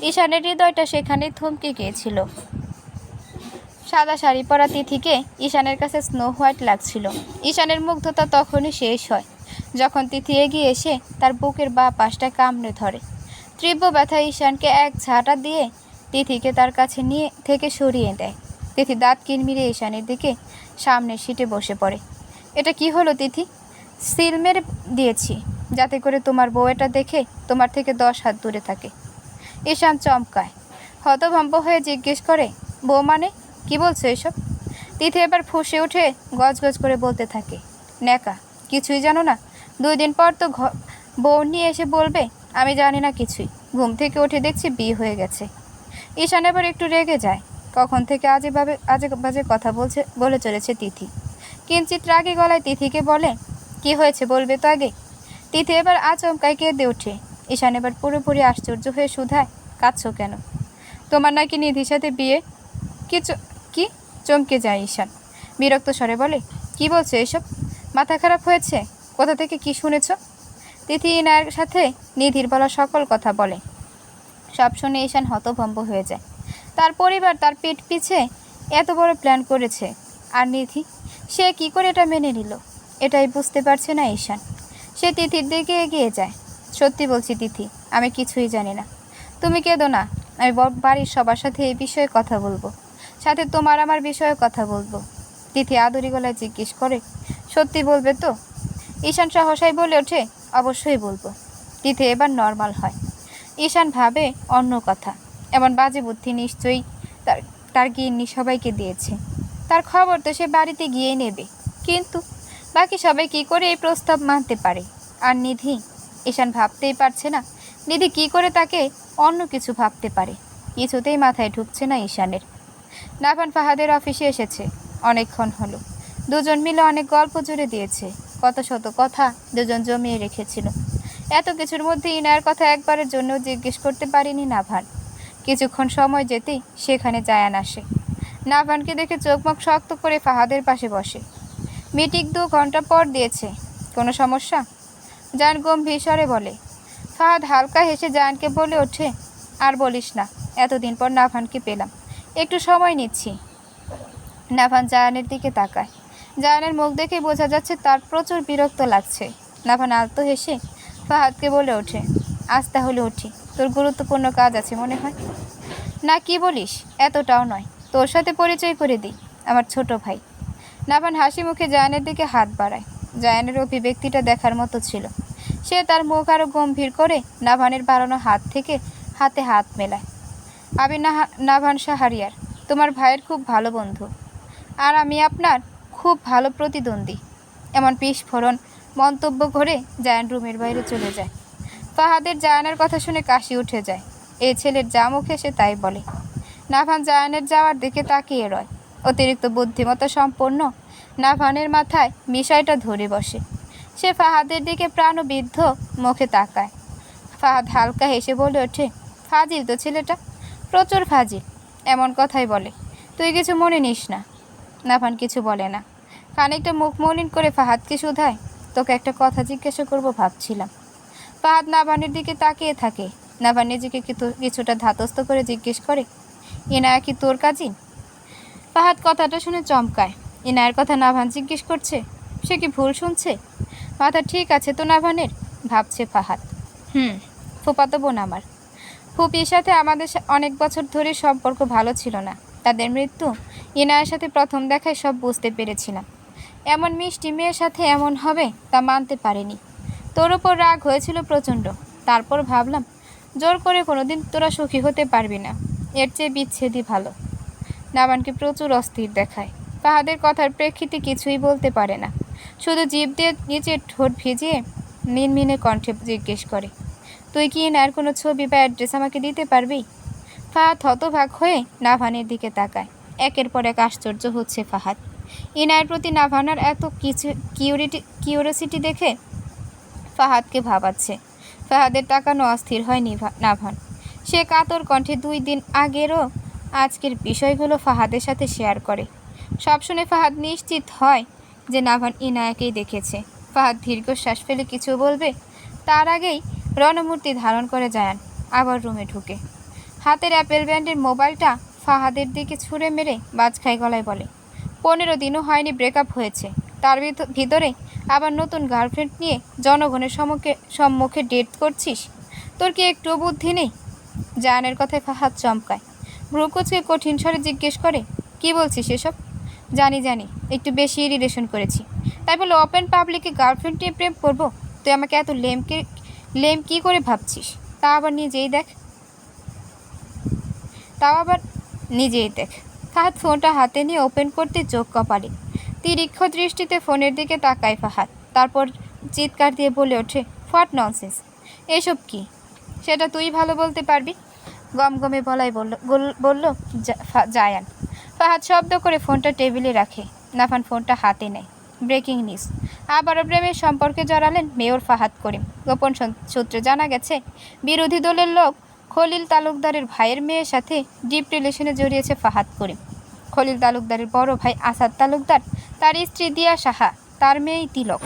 ঈশানের হৃদয়টা সেখানেই থমকে গিয়েছিল। সাদা শাড়ি পরা তিথিকে ঈশানের কাছে স্নো হোয়াইট লাগছিল। ঈশানের মুগ্ধতা তখনই শেষ হয় যখন তিথি এগিয়ে এসে তার বুকের বাঁ পাশটা কামড়ে ধরে। তীব্র ব্যথা ঈশানকে এক ঝাঁটা দিয়ে তিথিকে তার কাছে নিয়ে থেকে সরিয়ে দেয়। তিথি দাঁত কিরমিরে ঈশানের দিকে সামনের সিটে বসে পড়ে। এটা কি হলো তিথি? সিল মেরে দিয়েছি যাতে করে তোমার বউ এটা দেখে তোমার থেকে 10 হাত দূরে থাকে। ঈশান চমকায়, হতভম্ব হয়ে জিজ্ঞেস করে, বউ মানে? কি বলছো এসব? তিথি এবার ফুঁসে উঠে গজগজ করে বলতে থাকে, ন্যাকা, কিছুই জানো না? 2 দিন পর তো বউ নিয়ে এসে বলবে আমি জানি না কিছুই। ঘুম থেকে উঠে দেখছি বিয়ে হয়ে গেছে। ঈশান এবার একটু রেগে যায়। কখন থেকে আজে বাজে কথা বলে চলেছে তিথি। কিঞ্চিত রাগে গলায় তিথিকে বলে, কি হয়েছে বলবে তো আগে। তিথি এবার আচমকায় কেঁদে ওঠে। ঈশান এবার পুরোপুরি আশ্চর্য হয়ে শুধায়, কাঁদছো কেন? তোমার নাকি নিধির সাথে বিয়ে? কি? চমকে যায় ঈশান। বিরক্ত স্বরে বলে, কি বলছো এসব? মাথা খারাপ হয়েছে? কোথা থেকে কি শুনেছ? তিথি ইনায়ের সাথে নিধির বলা সকল কথা বলে। সব শুনে ঈশান হতভম্ব হয়ে যায়। তার পরিবার তার পেট পিছে এত বড় প্ল্যান করেছে, আর নিধি সে কি করে এটা মেনে নিল এটাই বুঝতে পারছে না ঈশান। সে তিথির দিকে এগিয়ে যায়। সত্যি বলছি তিথি, আমি কিছুই জানি না। তুমি কেঁদো না, আমি বাড়ির সবার সাথে এই বিষয়ে কথা বলবো, সাথে তোমার আমার বিষয়ে কথা বলবো। তিথি আদরি গলায় জিজ্ঞেস করে, সত্যি বলবে তো? ঈশান সহসাই বলে ওঠে, অবশ্যই বলবো। তিথি এবার নর্মাল হয়। ঈশান ভাবে অন্য কথা। এমন বাজে বুদ্ধি নিশ্চয়ই তার গিন্নি সবাইকে দিয়েছে। তার খবর তো সে বাড়িতে গিয়েই নেবে, কিন্তু বাকি সবাই কি করে এই প্রস্তাব মানতে পারে? আর নিধি? ঈশান ভাবতেই পারছে না নিধি কি করে তাকে অন্য কিছু ভাবতে পারে। কিছুতেই মাথায় ঢুকছে না ঈশানের। নাভান ফাহাদের অফিসে এসেছে। অনেকক্ষণ হলো। দুজন মিলে অনেক গল্প জুড়ে দিয়েছে। কত শত কথা দুজন জমিয়ে রেখেছিল। এত কিছুর মধ্যে ইনায়ের কথা একবারের জন্যও জিজ্ঞেস করতে পারিনি নাভান। কিছুক্ষণ সময় যেতেই সেখানে জায়ান আসে। নাভানকে দেখে চোখমুখ শক্ত করে ফাহাদের পাশে বসে। মিটিং 2 ঘন্টা পর দিয়েছে। কোনো সমস্যা? জায়ান গম্ভীর স্বরে বলে। ফাহাদ হালকা হেসে জায়ানকে বলে ওঠে, আর বলিস না, এতদিন পর নাভানকে পেলাম, একটু সময় নিচ্ছি। নাভান জায়ানের দিকে তাকায়। জায়ানের মুখ দেখে বোঝা যাচ্ছে তার প্রচুর বিরক্ত লাগছে। নাভান আলতো হেসে ফাহাদকে বলে ওঠে, আজ তাহলে উঠি, তোর গুরুত্বপূর্ণ কাজ আছে মনে হয়। না, কি বলিস? এতটাও নয়, তোর সাথে পরিচয় করে দিই, আমার ছোট ভাই। নাভান হাসি মুখে জায়ানের দিকে হাত বাড়ায়। জায়ানের অভিব্যক্তিটা দেখার মতো ছিল। সে তার মুখ আরও গম্ভীর করে নাভানের বাড়ানো হাত থেকে হাতে হাত মেলায়। আমি নাভান শাহরিয়ার, তোমার ভাইয়ের খুব ভালো বন্ধু, আর আমি আপনার খুব ভালো প্রতিদ্বন্দ্বী। এমন বিস্ফোরণ মন্তব্য করে জায়ান রুমের বাইরে চলে যায়। ফাহাদের জায়ানের কথা শুনে কাশি উঠে যায়। এ ছেলের যা মুখে সে তাই বলে। নাভান জায়ানের যাওয়ার দিকে তাকিয়ে রয়। অতিরিক্ত বুদ্ধিমত্তা সম্পন্ন নাভানের মাথায় বিষয়টা ধরে বসে। সে ফাহাদের দিকে প্রাণবিদ্ধ মুখে তাকায়। ফাহাদ হালকা হেসে বলে ওঠে, ফাজিল তো ছেলেটা, প্রচুর ফাজিল। এমন কথাই বলে, তুই কিছু মনে নিস না। নাভান কিছু বলে না। খানিকটা মুখ মলিন করে ফাহাদকে শুধায়, তোকে একটা কথা জিজ্ঞাসা করব ভাবছিলাম। ফাহাদ নাভানের দিকে তাকিয়ে থাকে। নাভান নিজেকে কিছুটা ধাতস্থ করে জিজ্ঞেস করে, ইনায়া কি তোর কাজিন? ফাহাদ কথাটা শুনে চমকায়। ইনায়ার কথা নাভান জিজ্ঞেস করছে? সে কি ভুল শুনছে? মাথা ঠিক আছে তো নাভানের, ভাবছে ফাহাদ। ফুপাতো বোন আমার। ফুপির সাথে আমাদের অনেক বছর ধরে সম্পর্ক ভালো ছিল না। তাদের মৃত্যু, ইনায়ার সাথে প্রথম দেখায় সব বুঝতে পেরেছিলাম। এমন মিষ্টি মেয়ের সাথে এমন হবে তা মানতে পারিনি। তোর ওপর রাগ হয়েছিল প্রচণ্ড। তারপর ভাবলাম, জোর করে কোনোদিন তোরা সুখী হতে পারবি না, এর চেয়ে বিচ্ছেদই ভালো। নাভানকে প্রচুর অস্থির দেখায়। ফাহাদের কথার প্রেক্ষিতে কিছুই বলতে পারে না, শুধু জিভ দিয়ে নিচের ঠোঁট ভিজিয়ে মিনমিনে কণ্ঠে জিজ্ঞেস করে, তুই কি ইনার কোনো ছবি বা অ্যাড্রেস আমাকে দিতে পারবি? ফাহাদ হতবাক হয়ে নাভানের দিকে তাকায়। একের পর এক আশ্চর্য হচ্ছে ফাহাদ। ইনায়ের প্রতি নাভানার এত কিছু কিউরিওসিটি দেখে ফাহাদকে ভাবাচ্ছে। ফাহাদের তাকানো অস্থির হয় নাভান। সে কাতর কণ্ঠে 2 দিন আগেরও আজকের বিষয়গুলো ফাহাদের সাথে শেয়ার করে। সব শুনে ফাহাদ নিশ্চিত হয় যে নাভান ইনায়াকেই দেখেছে। ফাহাদ দীর্ঘশ্বাস ফেলে কিছু বলবে, তার আগেই রণমূর্তি ধারণ করে জায়ান আবার রুমে ঢুকে হাতের অ্যাপেল ব্র্যান্ডের মোবাইলটা ফাহাদের দিকে ছুঁড়ে মেরে বাজখাই গলায় বলে, 15 দিনও হয়নি ব্রেকআপ হয়েছে, তার ভিতরে আবার নতুন গার্লফ্রেন্ড নিয়ে জনগণের সম্মুখে ডেট করছিস? তোর কি একটু বুদ্ধি নেই? জায়ানের কথায় ফাহাদ চমকায়। ভ্রুকুচকে কঠিন স্বরে জিজ্ঞেস করে, কি বলছিস এসব? জানি একটু বেশি রিলেশন করেছি, তাই বলে ওপেন পাবলিকে গার্লফ্রেন্ড নিয়ে প্রেম করবো? তুই আমাকে এত লেম কি করে ভাবছিস? তাও আবার নিজেই দেখ। ফাহাদ ফোনটা হাতে নিয়ে ওপেন করতে চোখ কপালে। তীক্ষ্ণ দৃষ্টিতে ফোনের দিকে তাকায় ফাহাদ। তারপর চিৎকার দিয়ে বলে ওঠে, হোয়াট ননসেন্স, এসব কি? সেটা তুই ভালো বলতে পারবি, গমগমে বলাই বলল জায়ান। ফাহাদ শব্দ করে ফোনটা টেবিলে রাখে। নাভান ফোনটা হাতে নেয়। ব্রেকিং নিউজ, আবারও প্রেমের সম্পর্কে জড়ালেন মেয়র ফাহাদ করিম। গোপন সূত্রে জানা গেছে, বিরোধী দলের লোক খলিল তালুকদারের ভাইয়ের মেয়ের সাথে ডিপ রিলেশনে জড়িয়েছে ফাহাদ করিম। খলিল তালুকদারের বড় ভাই আসাদ তালুকদার, তার স্ত্রী দিয়া সাহা, তার মেয়ে তিলক।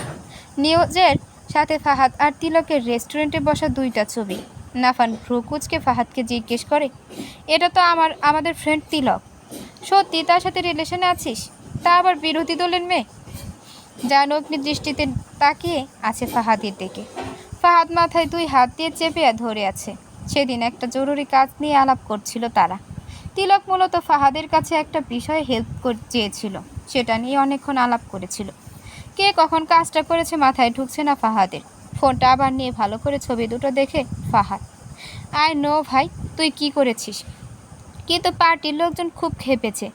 নিউজের সাথে ফাহাদ আর তিলকের রেস্টুরেন্টে বসা 2টা ছবি। নাভান ভ্রুকুচকে ফাহাদকে জিজ্ঞেস করে, এটা তো আমাদের ফ্রেন্ড তিলক। সত্যি তার সাথে রিলেশনে আছিস? তা আবার বিরোধী দলের মেয়ে? জান অগ্নি দৃষ্টিতে তাকিয়ে আছে ফাহাদের দিকে। ফাহাদ মাথায় 2 হাত দিয়ে চেপে ধরে আছে। সেদিন একটা জরুরি কাজ নিয়ে আলাপ করছিল তারা। তিলক মূলত ফাহাদের কাছে একটা বিষয়ে হেল্প চেয়েছিল, সেটা নিয়ে অনেকক্ষণ আলাপ করেছিল। কে কখন কাজটা করেছে মাথায় ঢুকছে না ফাহাদের। ফোনটা আবার নিয়ে ভালো করে ছবি দুটো দেখে ফাহাদ, আই নো ভাই, তুই কি করেছিস। কিন্তু পার্টির লোকজন খুব খেপেছে।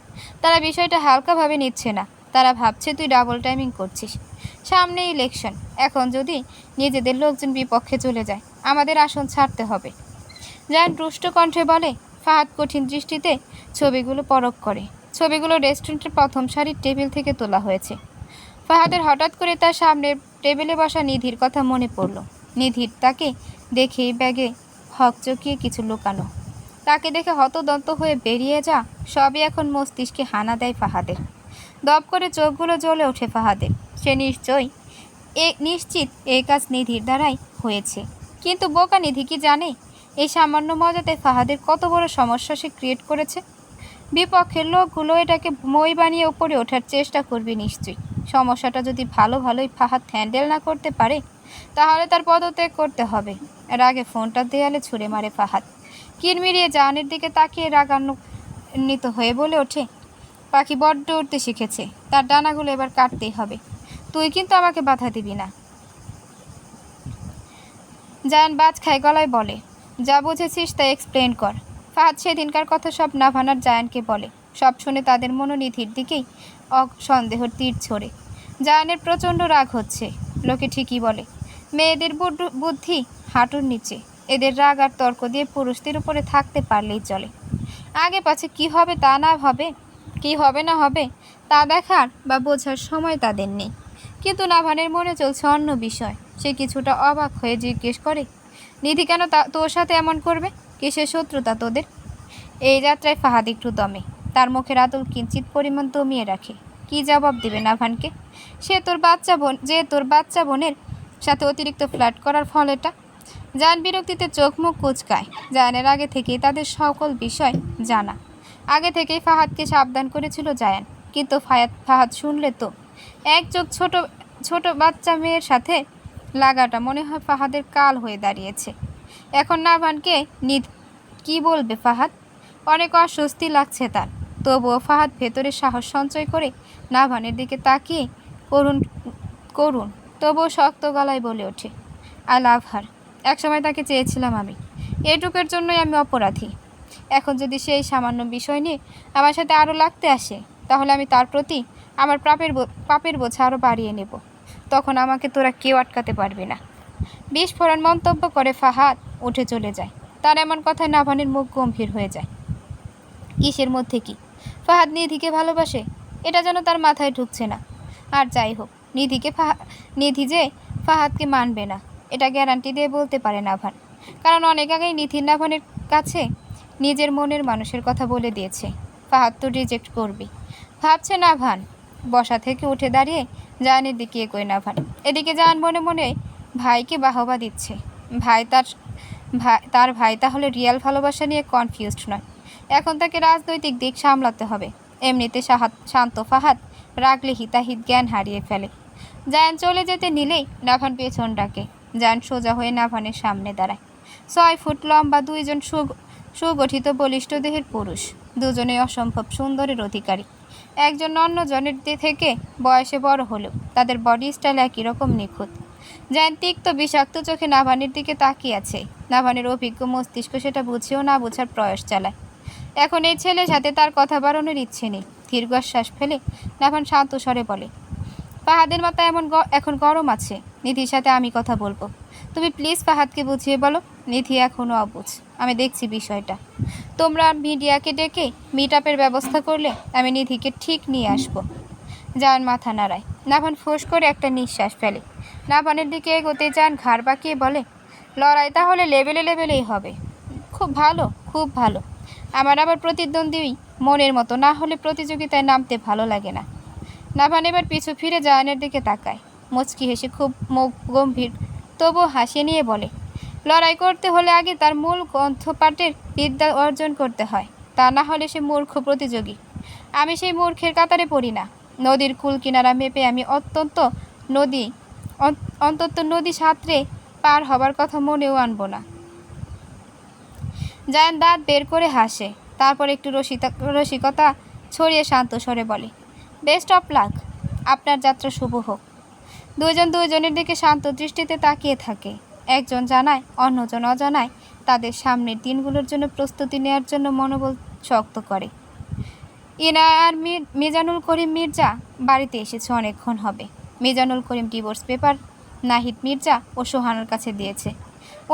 তারা বিষয়টা হালকাভাবে নিচ্ছে না। তারা ভাবছে তুই ডাবল টাইমিং করছিস। সামনে ইলেকশন, এখন যদি নিজেদের লোকজন বিপক্ষে চলে যায়, আমাদের আসন ছাড়তে হবে। জায়ান রুষ্ট কণ্ঠে বলে। ফাহাদ কঠিন দৃষ্টিতে ছবিগুলো পরখ করে। ছবিগুলো রেস্টুরেন্টের প্রথম সারির টেবিল থেকে তোলা হয়েছে। ফাহাদের হঠাৎ করে তার সামনের টেবিলে বসা নিধির কথা মনে পড়ল। নিধির তাকে দেখেই ব্যাগে হকচকিয়ে কিছু লুকানো। তাকে দেখে হতদন্ত হয়ে বেরিয়ে যা সবই এখন মস্তিষ্কে হানা দেয় ফাহাদের। দপ করে চোখগুলো জ্বলে ওঠে ফাহাদের। সে নিশ্চিত এই কাজ নিধির দ্বারাই হয়েছে। কিন্তু বোকা নিধি কি জানে এই সামান্য মজাতে ফাহাদের কত বড় সমস্যা সে ক্রিয়েট করেছে? বিপক্ষের লোকগুলো এটাকে মই বানিয়ে উপরে ওঠার চেষ্টা করবে নিশ্চয়ই। সমস্যাটা যদি ভালোই ফাহাদ হ্যান্ডেল না করতে পারে, তাহলে তার পদত্যাগ করতে হবে। এর আগে ফোনটা দেয়ালে ছুঁড়ে মারে ফাহাদ। কিরমিরিয়ে জাহানের দিকে তাকিয়ে রাগান্বিত হয়ে বলে ওঠে, পাখি বড্ড উড়তে শিখেছে, তার ডানাগুলো এবার কাটতেই হবে। তুই কিন্তু আমাকে বাধা দিবি না। জায়ান বাজ খায় গলায় বলে, যা বুঝেছিস তা এক্সপ্লেন কর। ফাহাদ সেদিনকার কথা সব নাভানার জায়ানকে বলে। সব শুনে তাদের মনোনিধির দিকেই সন্দেহর তীর ছোড়ে। জায়ানের প্রচণ্ড রাগ হচ্ছে। লোকে ঠিকই বলে, মেয়েদের বুদ্ধি হাঁটুর নিচে। এদের রাগ আর তর্ক দিয়ে পুরুষদের উপরে থাকতে পারলেই চলে। আগে পাছে কি হবে তা না হবে, কি হবে না হবে তা দেখার বা বোঝার সময় তাদের নেই। কিন্তু নাভানের মনে চলছে অন্য বিষয়। সে কিছুটা অবাক হয়ে জিজ্ঞেস করে, নিধি কেন তোর সাথে এমন করবে? কিসের শত্রুতা তোদের? এই যাত্রায় ফাহাদ একটু দমে। তার মুখের আদল কিঞ্চিত পরিমাণ দমিয়ে রাখে। কি জবাব দেবে নাভানকে? তোর বাচ্চা বোনের সাথে অতিরিক্ত ফ্ল্যাট করার ফল এটা। জায়ান বিরক্তিতে চোখ মুখ কুচকায়। জায়ানের আগে থেকেই তাদের সকল বিষয় জানা। আগে থেকেই ফাহাদকে সাবধান করেছিল জায়ান। কিন্তু ফাহাদ শুনলে তো এক চোখ ছোট বাচ্চা মেয়ের সাথে লাগাটা মনে হয় ফাহাদের কাল হয়ে দাঁড়িয়েছে। এখন নাভানকে কি বলবে ফাহাদ? অনেক অস্বস্তি লাগছে তার। তবুও ফাহাদ ভেতরে সাহস সঞ্চয় করে নাভানের দিকে তাকিয়ে করুন তবুও শক্ত গলায় বলে ওঠে, আই লাভ হার। একসময় তাকে চেয়েছিলাম আমি। এটুকের জন্যই আমি অপরাধী। এখন যদি সেই সামান্য বিষয় নিয়ে আমার সাথে আরও লাগতে আসে, তাহলে আমি তার প্রতি আমার পাপের বোঝা আরও বাড়িয়ে নেব। তখন আমাকে তোরা কেউ আটকাতে পারবে না। বিস্ফোরণ মন্তব্য করে ফাহাদ উঠে চলে যায়। তার এমন কথায় নাভানের মুখ গম্ভীর হয়ে যায়। কিসের মধ্যে কি? ফাহাদ নিধিকে ভালোবাসে, এটা যেন তার মাথায় ঢুকছে না। আর যাই হোক, নিধি যে ফাহাদকে মানবে না, এটা গ্যারান্টি দিয়ে বলতে পারে নাভান। কারণ অনেক আগেই নিধি নাভানের কাছে নিজের মনের মানুষের কথা বলে দিয়েছে, ফাহাদ তো রিজেক্ট করবি। ভাবছে নাভান। বসা থেকে উঠে দাঁড়িয়ে জায়ানের দিকে এগোয় নাভান। এদিকে জায়ান মনে মনে ভাইকে বাহবা দিচ্ছে। তার ভাই তাহলে রিয়াল ভালোবাসা নিয়ে কনফিউজড নয়। এখন তাকে রাজনৈতিক দিক সামলাতে হবে। এমনিতে শান্ত ফাহাদ রাগলে হিতাহিত জ্ঞান হারিয়ে ফেলে। জায়ান চলে যেতে নিলেই নাভান পেছন ডাকে। জায়ান সোজা হয়ে নাভানের সামনে দাঁড়ায়। 6 ফুট লম্বা দুইজন সুগঠিত বলিষ্ঠ দেহের পুরুষ। দুজনেই অসম্ভব সুন্দরের অধিকারী। একজন অন্যজনের থেকে বয়সে বড় হলেও তাদের বডি স্টাইল একই রকম নিখুঁত। জায়ান তিক্ত বিষাক্ত চোখে নাভানের দিকে তাকিয়ে আছে। নাভানের অভিজ্ঞ মস্তিষ্ক সেটা বুঝেও না বোঝার প্রয়াস চালায়। এখন এই ছেলের সাথে তার কথা বাড়ানোর ইচ্ছে নেই। দীর্ঘশ্বাস ফেলে নাভান শান্ত স্বরে বলে, ফাহাদের মাথা এখন গরম আছে। নিধির সাথে আমি কথা বলবো। তুমি প্লিজ ফাহাদকে বুঝিয়ে বলো। নিধি এখনও অবুঝ। আমি দেখছি বিষয়টা। তোমরা মিডিয়াকে ডেকে মিট আপের ব্যবস্থা করলে আমি নিধিকে ঠিক নিয়ে আসবো। জায়ান মাথা নাড়ায়। নাভান ফোঁস করে একটা নিঃশ্বাস ফেলে। নাভানের দিকে এগোতে জায়ান ঘাড় বাঁকিয়ে বলে, লড়াই তাহলে লেভেলেই হবে। খুব ভালো, খুব ভালো। আমার আবার প্রতিদ্বন্দ্বী মনের মতো না হলে প্রতিযোগিতায় নামতে ভালো লাগে না। নাভান এবার পিছু ফিরে জায়ানের দিকে তাকায়। মুচকি হেসে খুব মুখ গম্ভীর তবুও হাসিয়ে নিয়ে বলে, লড়াই করতে হলে আগে তার মূল গ্রন্থপাঠের বিদ্যা অর্জন করতে হয়। তা না হলে সে মূর্খ প্রতিযোগী। আমি সেই মূর্খের কাতারে পড়ি না। নদীর কুল কিনারা মেপে আমি অন্তত নদী সাঁতরে পার হবার কথা মনেও আনব না। জায়ান দাঁত বের করে হাসে। তারপর একটু রসিকতা ছড়িয়ে শান্ত স্বরে বলে, বেস্ট অফ লাক। আপনার যাত্রা শুভ হোক। দুইজনের দিকে শান্ত দৃষ্টিতে তাকিয়ে থাকে। একজন জানায়, অন্যজন অজানায় তাদের সামনের দিনগুলোর জন্য প্রস্তুতি নেওয়ার জন্য মনোবল শক্ত করে। ইনায়া আর মিজানুল করিম মির্জা বাড়িতে এসেছে অনেকক্ষণ হবে। মিজানুল করিম ডিভোর্স পেপার নাহিদ মির্জা ও সোহানার কাছে দিয়েছে।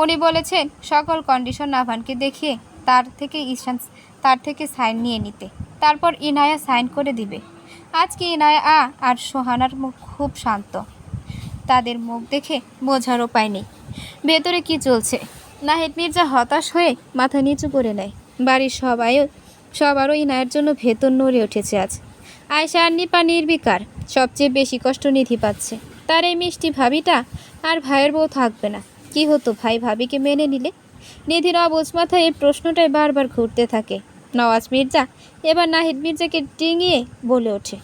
উনি বলেছেন সকল কন্ডিশন নাভানকে দেখিয়ে তার থেকে সাইন নিয়ে নিতে। তারপর ইনায়া সাইন করে দিবে। আজকে ইনায়া আর সোহানার মুখ খুব শান্ত। তাদের মুখ দেখে বোঝার উপায় নেই ভেতরে কি চলছে। নাহিদ মির্জা হতাশ হয়ে মাথা নিচু করে নেয়। বাড়ির সবারও ইনায়ের জন্য ভেতর নড়ে উঠেছে আজ। আয়শা আর নিপা নির্বিকার। সবচেয়ে বেশি কষ্ট নিধি পাচ্ছে। তার এই মিষ্টি ভাবিটা আর ভাইয়ের বউ থাকবে না। কি হতো ভাই ভাবিকে মেনে নিলে? নিধির অবুঝ মাথায় এই প্রশ্নটাই বারবার ঘুরতে থাকে। নওয়াজ মির্জা এবার নাহিদ মির্জাকে ডিঙিয়ে বলে ওঠে,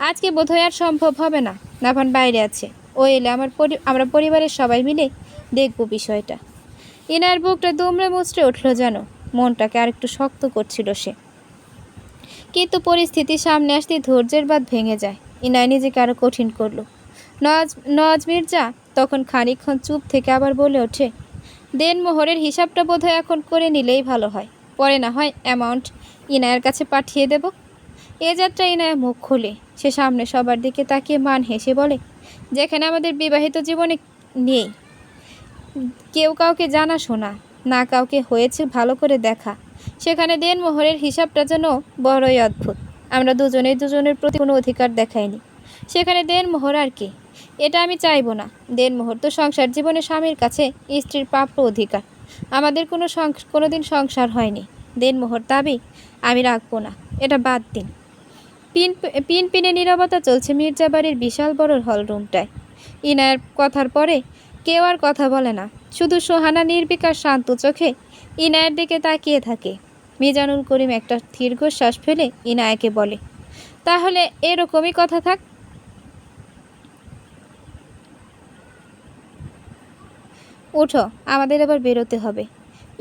আজকে বোধহয় আর সম্ভব হবে না। নাভান বাইরে আছে। ও এলে আমরা পরিবারের সবাই মিলে দেখব বিষয়টা। ইনার বুকটা দুমড়ে মুচড়ে উঠল যেন। মনটাকে আরেকটু শক্ত করছিল সে। কিন্তু পরিস্থিতির সামনে আসতেই ধৈর্যের বাঁধ ভেঙে যায়। ইনায় নিজেকে আরো কঠিন করলো। নওয়াজ নওয়াজ মির্জা তখন খানিকক্ষণ চুপ থেকে আবার বলে ওঠে, দেনমোহরের হিসাবটা বোধহয় এখন করে নিলেই ভালো হয়, পরে না হয় অ্যামাউন্ট ইনায়ের কাছে পাঠিয়ে দেব। এ যাত্রা ইনায়া মুখ খোলে। সে সামনে সবার দিকে তাকিয়ে মান হেসে বলে, যেখানে আমাদের বিবাহিত জীবনে নেই কেউ কাউকে জানা শোনা, না কাউকে হয়েছে ভালো করে দেখা, সেখানে দেনমোহরের হিসাবটা যেন বড়ই অদ্ভুত। আমরা দুজনেই দুজনের প্রতি কোনো অধিকার দেখাইনি, সেখানে দেনমোহর আর কি? এটা আমি চাইবো না। দেনমোহর তো সংসার জীবনে স্বামীর কাছে স্ত্রীর প্রাপ্য অধিকার। আমাদের কোনোদিন সংসার হয়নি। দেনমোহর দাবি আমি রাখবো না, এটা বাদ দিন। পিনে নীরবতা চলছে মির্জাবাড়ির বিশাল বড় হল রুমটায়। ইনায়ের কথার পরে কেউ আর কথা বলে না, শুধু সোহানা নির্বিকার শান্ত চোখে ইনায়ের দিকে তাকিয়ে থাকে। মিজানুল করিম একটা দীর্ঘশ্বাস ফেলে ইনায়াকে বলে, তাহলে এরকমই কথা থাক। উঠো, আমাদের এবার বেরোতে হবে।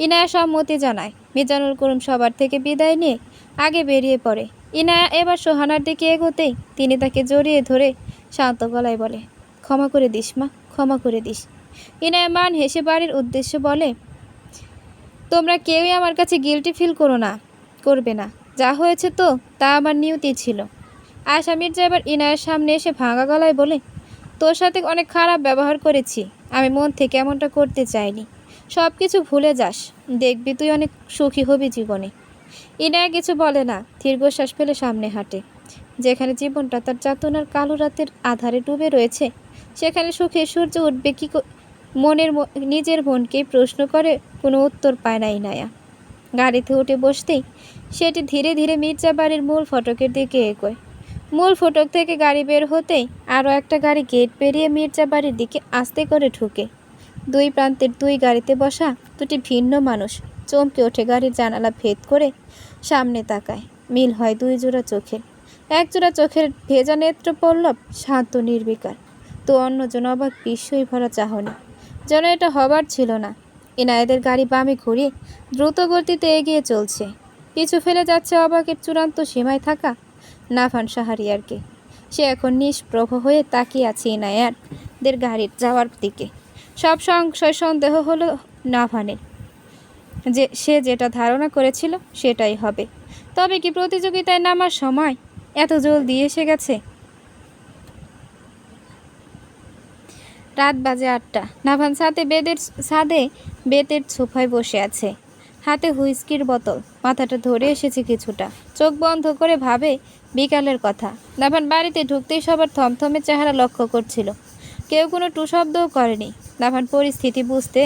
ইনায়া সম্মতি জানায়। মিজানুল করিম সবার থেকে বিদায় নিয়ে আগে বেরিয়ে পড়ে। ইনায়া এবার সোহানার দিকে এগোতেই তিনি তাকে জড়িয়ে ধরে শান্ত গলায় বলে, ক্ষমা করে দিস মা, ক্ষমা করে দিস। ইনায়া মান হেসে বাড়ির উদ্দেশ্যে বলে, তোমরা কেউই আমার কাছে গিল্টি ফিল করবে না। যা হয়েছে তো তা আমার নিয়তি ছিল। আয়শা মির্জা এবার ইনায়ের সামনে এসে ভাঙা গলায় বলে, তোর সাথে অনেক খারাপ ব্যবহার করেছি, আমি মন থেকে এমনটা করতে চাইনি। সব কিছু ভুলে যাস, দেখবি তুই অনেক সুখী হবি জীবনে। ইনায়া কিছু বলে না, দীর্ঘশ্বাস ফেলে সামনে হাঁটে। যেখানে জীবনটা তার যাতনার কালো রাতের আধারে ডুবে রয়েছে, সেখানে সুখে সূর্য উঠবে কি নিজের মনকে প্রশ্ন করে কোনো উত্তর পায় না ইনায়া। গাড়িতে উঠে বসতেই সেটি ধীরে ধীরে মির্জা বাড়ির মূল ফটকের দিকে এগোয়। মূল ফটক থেকে গাড়ি বের হতেই আরও একটা গাড়ি গেট পেরিয়ে মির্জা বাড়ির দিকে আস্তে করে ঢুকে। দুই প্রান্তের দুই গাড়িতে বসা দুটি ভিন্ন মানুষ চমকে ওঠে গাড়ির জানালা ভেদ করে সামনে তাকায়। মিল হয় দুই জোড়া চোখের। এক জোড়া চোখের ভেজা নেত্র পল্লব শান্ত নির্বিকার, তো অন্যজন অবাক বিস্ময় ভরা চাহনি, যেন এটা হবার ছিল না। ইনায়েদের গাড়ি বামে ঘুরিয়ে দ্রুত গতিতে এগিয়ে চলছে। পিছু ফেলে যাচ্ছে অবাকের চূড়ান্ত সীমায় থাকা নাভান শাহরিয়ারকে। সে এখন নিষ্প্রভ হয়ে তাকিয়ে আছে ইনায়ারদের গাড়ির যাওয়ার দিকে। সব সংশয় সন্দেহ হলো নাভানের, যে সে যেটা ধারণা করেছিল সেটাই হবে। তবে কি প্রতিযোগিতায় নামার সময় এত জলদি এসে গেছে? রাত বাজে 8টা। নাভান ছাদে বেতের সোফায় বসে আছে, হাতে হুইস্কির বোতল। মাথাটা ধরে এসেছে কিছুটা, চোখ বন্ধ করে ভাবে বিকালের কথা। নাভান বাড়িতে ঢুকতেই সবার থমথমে চেহারা লক্ষ্য করছিল। কেউ কোনো টু শব্দও করেনি। নাভান পরিস্থিতি বুঝতে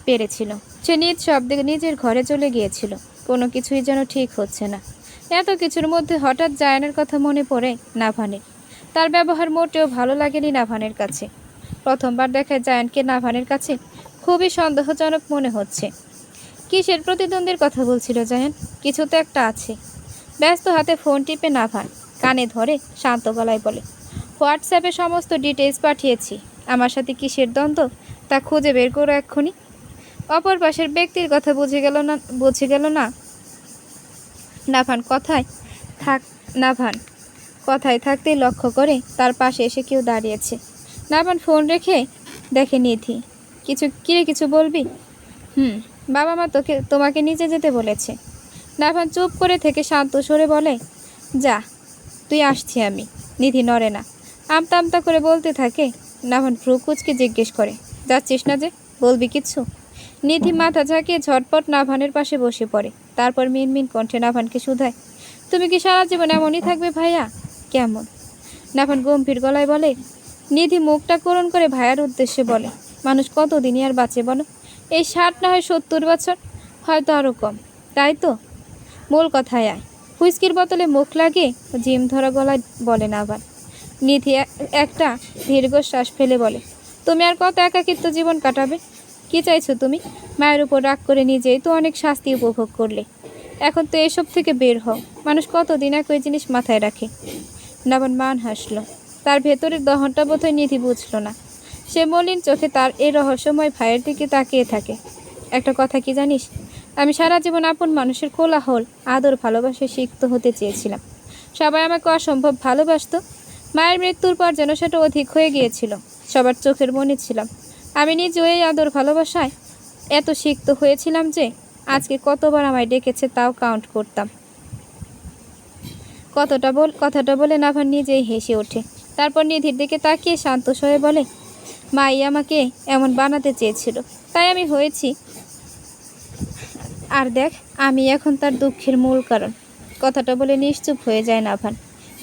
পেরেছিল। সে নিজ শব্দে নিজের ঘরে চলে গিয়েছিল। কোনো কিছুই যেন ঠিক হচ্ছে না। এত কিছুর মধ্যে হঠাৎ জায়ানের কথা মনে পড়ে নাভানের। তার ব্যবহার মোটেও ভালো লাগেনি নাভানের কাছে। প্রথমবার দেখায় জায়ানকে নাভানের কাছে খুবই সন্দেহজনক মনে হচ্ছে। কিসের প্রতিদ্বন্দ্বীর কথা বলছিল জায়ান? কিছু তো একটা আছে। ব্যস্ত হাতে ফোন টিপে নাভান কানে ধরে শান্ত গলায় বলে, হোয়াটসঅ্যাপে সমস্ত ডিটেলস পাঠিয়েছি। আমার সাথে কিসের দ্বন্দ্ব তা খুঁজে বের করো এক্ষুনি। অপর পাশের ব্যক্তির কথা বুঝে গেল না। নাভান কথায় থাকতেই লক্ষ্য করে তার পাশে এসে কেউ দাঁড়িয়েছে। নাভান ফোন রেখে দেখে নিধি। কিছু বলবি? বাবা মা তোমাকে নিচে যেতে বলেছে। নাভান চুপ করে থেকে শান্ত স্বরে বলে, যা তুই, আসছি আমি। নিধি নড়ে না, আমতা আমতা করে বলতে থাকে। নাভান ভ্রু কুচকে জিজ্ঞেস করে, যাচ্ছিস না যে, বলবি কিছু? নিধি মাথা ঝাঁকিয়ে ঝটপট নাভানের পাশে বসে পড়ে। তারপর মিনমিন কণ্ঠে নাভানকে শুধায়, তুমি কি সারা জীবন এমনই থাকবে ভাইয়া? কেমন? নাভান গম্ভীর গলায় বলে। নিধি মুখটা করুণ করে ভাইয়ার উদ্দেশ্যে বলে, মানুষ কতদিনই আর বাঁচে বলো? এই 60 না হয় 70 বছর, হয়তো আরও কম। তাই তো, মূল কথায় আয়। হুইস্কির বোতলে মুখ লাগিয়ে জিম ধরা গলায় বলে নাভান। নিধি একটা দীর্ঘশ্বাস ফেলে বলে, তুমি আর কত একাকিত্ব জীবন কাটাবে? কি চাইছো তুমি? মায়ের উপর রাগ করে নিজেই তো অনেক শাস্তি উপভোগ করলে। এখন তো এসব থেকে বের হও। মানুষ কতদিন একই জিনিস মাথায় রাখে। নাভান মান হাসল। তার ভেতরের দহনটা বোধহয় নিধি বুঝল না। সে মলিন চোখে তার এই রহস্যময় ভাইয়ের দিকে তাকিয়ে থাকে। একটা কথা কি জানিস? আমি সারা জীবন আপন মানুষের কোলাহল আদর ভালোবাসা সিক্ত হতে চেয়েছিলাম। সবাই আমাকে অসম্ভব ভালোবাসত। মায়ের মৃত্যুর পর যেন সেটা অধিক হয়ে গিয়েছিল। সবার চোখের মনি ছিলাম। আমি নিজেও এই আদর ভালোবাসায় এত সিক্ত হয়েছিলাম যে আজকে কতবার আমায় ডেকেছে তাও কাউন্ট করতাম। কথাটা বলে নাভান নিজেই হেসে ওঠে। তারপর নিধির দিকে তাকিয়ে শান্ত স্বরে বলে, মাই আমাকে এমন বানাতে চেয়েছিল, তাই আমি হয়েছি। আর দেখ, আমি এখন তার দুঃখের মূল কারণ। কথাটা বলে নিশ্চুপ হয়ে যায় নাভান।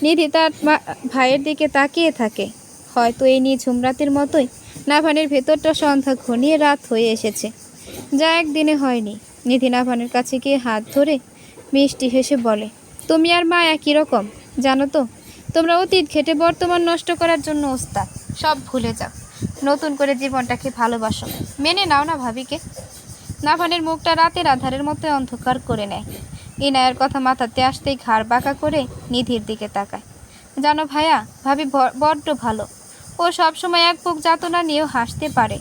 নিধি তার ভাইয়ের দিকে তাকিয়ে থাকে। হয়তো এই নিঝুম রাতের মতোই নাভানের ভেতরটা সন্ধ্যা ঘনিয়ে রাত হয়ে এসেছে, যা একদিনে হয়নি। নিধি নাভানের কাছে গিয়ে হাত ধরে মিষ্টি হেসে বলে, তুমি আর মা একই রকম, জানো তো? তোমরা অতীত ঘেটে বর্তমান নষ্ট করার জন্য ওস্তাদ। সব ভুলে যাও, নতুন করে জীবনটাকে ভালোবাসো, মেনে নাও না ভাবিকে। নাভানের মুখটা রাতের আধারের মতো অন্ধকার করে নেয়। ইনায়ের কথা মাথাতে আসতেই ঘাড় বাঁকা করে নিধির দিকে তাকায়। জানো ভাইয়া, ভাবি বড্ড ভালো। ও সবসময় এক বুক যাতনা নিয়েও হাসতে পারে।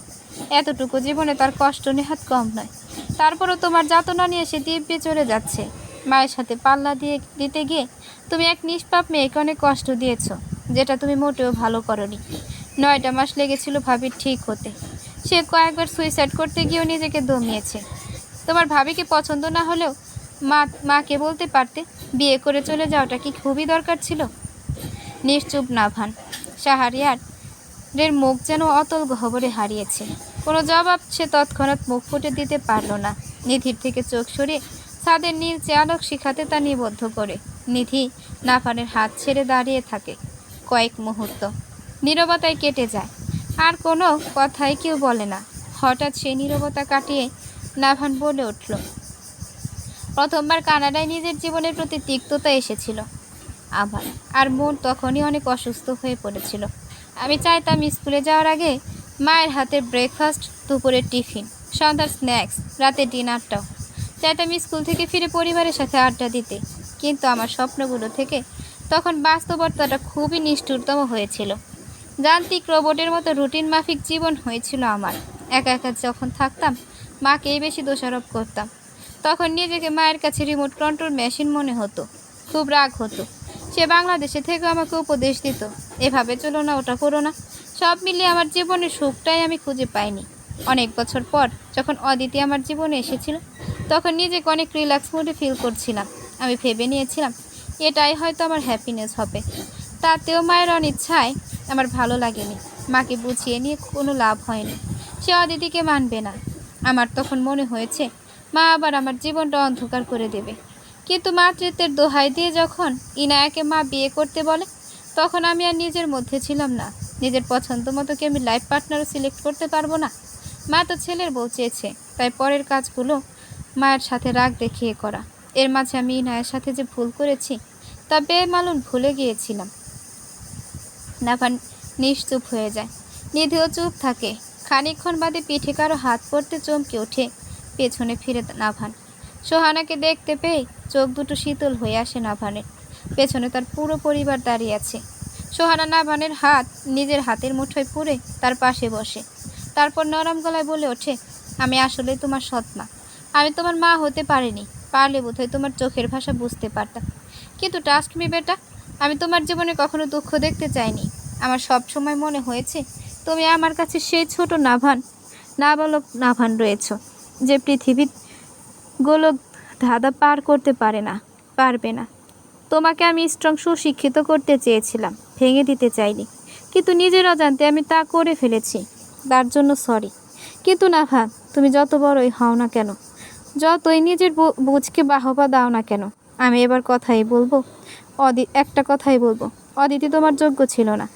এতটুকু জীবনে তার কষ্ট নেহাত কম নয়। তারপরও তোমার যাতনা নিয়ে সে দিব্যে চলে যাচ্ছে। মায়ের সাথে পাল্লা দিতে গিয়ে তুমি এক নিষ্পাপ মেয়েকে অনেক কষ্ট দিয়েছ, যেটা তুমি মোটেও ভালো করনি। 9টা মাস লেগেছিল ভাবির ঠিক হতে। সে কয়েকবার সুইসাইড করতে গিয়েও নিজেকে দমিয়েছে। তোমার ভাবিকে পছন্দ না হলেও মাকে বলতে পারতে, বিয়ে করে চলে যাওয়াটা কি খুবই দরকার ছিল? নিশ্চুপ নাভান। শাহরিয়ারের মুখ যেন অতল গহ্বরে হারিয়েছে। কোনো জবাব সে তৎক্ষণাৎ মুখ ফুটে দিতে পারল না। নিধির থেকে চোখ সরিয়ে ছাদের নীলচে আলোক শিখাতে তা নিবদ্ধ করে নিধি নাভানের হাত ছেড়ে দাঁড়িয়ে থাকে। কয়েক মুহূর্ত নীরবতায় কেটে যায়। আর কোনো কথাই কেউ বলে না। হঠাৎ সেই নীরবতা কাটিয়ে নাভান বলে উঠল, প্রথমবার কানাডায় নিজের জীবনের প্রতি তিক্ততা এসেছিল আমার। আর মন তখনই অনেক অসুস্থ হয়ে পড়েছিল। আমি চাইতাম স্কুলে যাওয়ার আগে মায়ের হাতের ব্রেকফাস্ট, দুপুরের টিফিন, সন্ধ্যার স্ন্যাক্স, রাতের ডিনারটাও। চাইতাম স্কুল থেকে ফিরে পরিবারের সাথে আড্ডা দিতে। কিন্তু আমার স্বপ্নগুলো থেকে তখন বাস্তবতাটা খুবই নিষ্ঠুরতম হয়েছিল। যান্ত্রিক রোবটের মতো রুটিন মাফিক জীবন হয়েছিল আমার। একা একা যখন থাকতাম মাকেই বেশি দোষারোপ করতাম। তখন নিজেকে মায়ের কাছে রিমোট কন্ট্রোল মেশিন মনে হতো। খুব রাগ হতো। সে বাংলাদেশে থেকে আমাকে উপদেশ দিত, এভাবে চলো না, ওটা করো না। সব মিলিয়ে আমার জীবনের সুখটাই আমি খুঁজে পাইনি। অনেক বছর পর যখন অদিতি আমার জীবনে এসেছিল, তখন নিজেকে অনেক রিল্যাক্স মুডে ফিল করছিলাম। আমি ভেবে নিয়েছিলাম এটাই হয়তো আমার হ্যাপিনেস হবে। তাতেও মায়ের অনিচ্ছায় আমার ভালো লাগেনি। মাকে বুঝিয়ে নিয়ে কোনো লাভ হয়নি। সে অদিতিকে মানবে না। আমার তখন মনে হয়েছে মা আবার আমার জীবনটা অন্ধকার করে দেবে। কিন্তু মাতৃত্বের দোহাই দিয়ে যখন ইনায়াকে মা বিয়ে করতে বলে, তখন আমি আর নিজের মধ্যে ছিলাম না। নিজের পছন্দ মতো কি আমি লাইফ পার্টনারও সিলেক্ট করতে পারবো না? মা তো ছেলের বউ চেয়েছে, তাই পরের কাজগুলো মায়ের সাথে রাগ দেখিয়ে করা। এর মাঝে আমি ইনায়ের সাথে যে ভুল করেছি তা বেমালুম ভুলে গিয়েছিলাম। নাভান নিশ্চুপ হয়ে যায়। নিধিও চুপ থাকে। খানিকক্ষণ বাদে পিঠে কারো হাত পড়তে চমকে ওঠে। পেছনে ফিরে নাভান। সোহানাকে দেখতে পেয়ে চোখ দুটো শীতল হয়ে আসে নাভানের। পেছনে তার পুরো পরিবার দাঁড়িয়ে আছে। সোহানা নাভানের হাত নিজের হাতের মুঠোয় পুরে তার পাশে বসে। তারপর নরম গলায় বলে ওঠে, আমি আসলে তোমার সৎমা। আমি তোমার মা হতে পারিনি, পারলে বোধহয় তোমার চোখের ভাষা বুঝতে পারতাম। কিন্তু ট্রাস্ট মি বেটা, আমি তোমার জীবনে কখনো দুঃখ দেখতে চাইনি। আমার সব সময় মনে হয়েছে তুমি আমার কাছে সেই ছোট নাবালক নাভান রয়েছ, যে পৃথিবীর গোলক ধাঁধা পার করতে পারবে না। তোমাকে আমি স্ট্রং সুশিক্ষিত করতে চেয়েছিলাম, ভেঙে দিতে চাইনি। কিন্তু নিজের অজান্তে আমি তা করে ফেলেছি। তার জন্য সরি। কিন্তু নাভান, তুমি যত বড়ই হও না কেন, যতই নিজের বুঝকে বাহবা দাও না কেন, আমি এবার একটা কথাই বলবো, অদিতি তোমার যোগ্য ছিল না।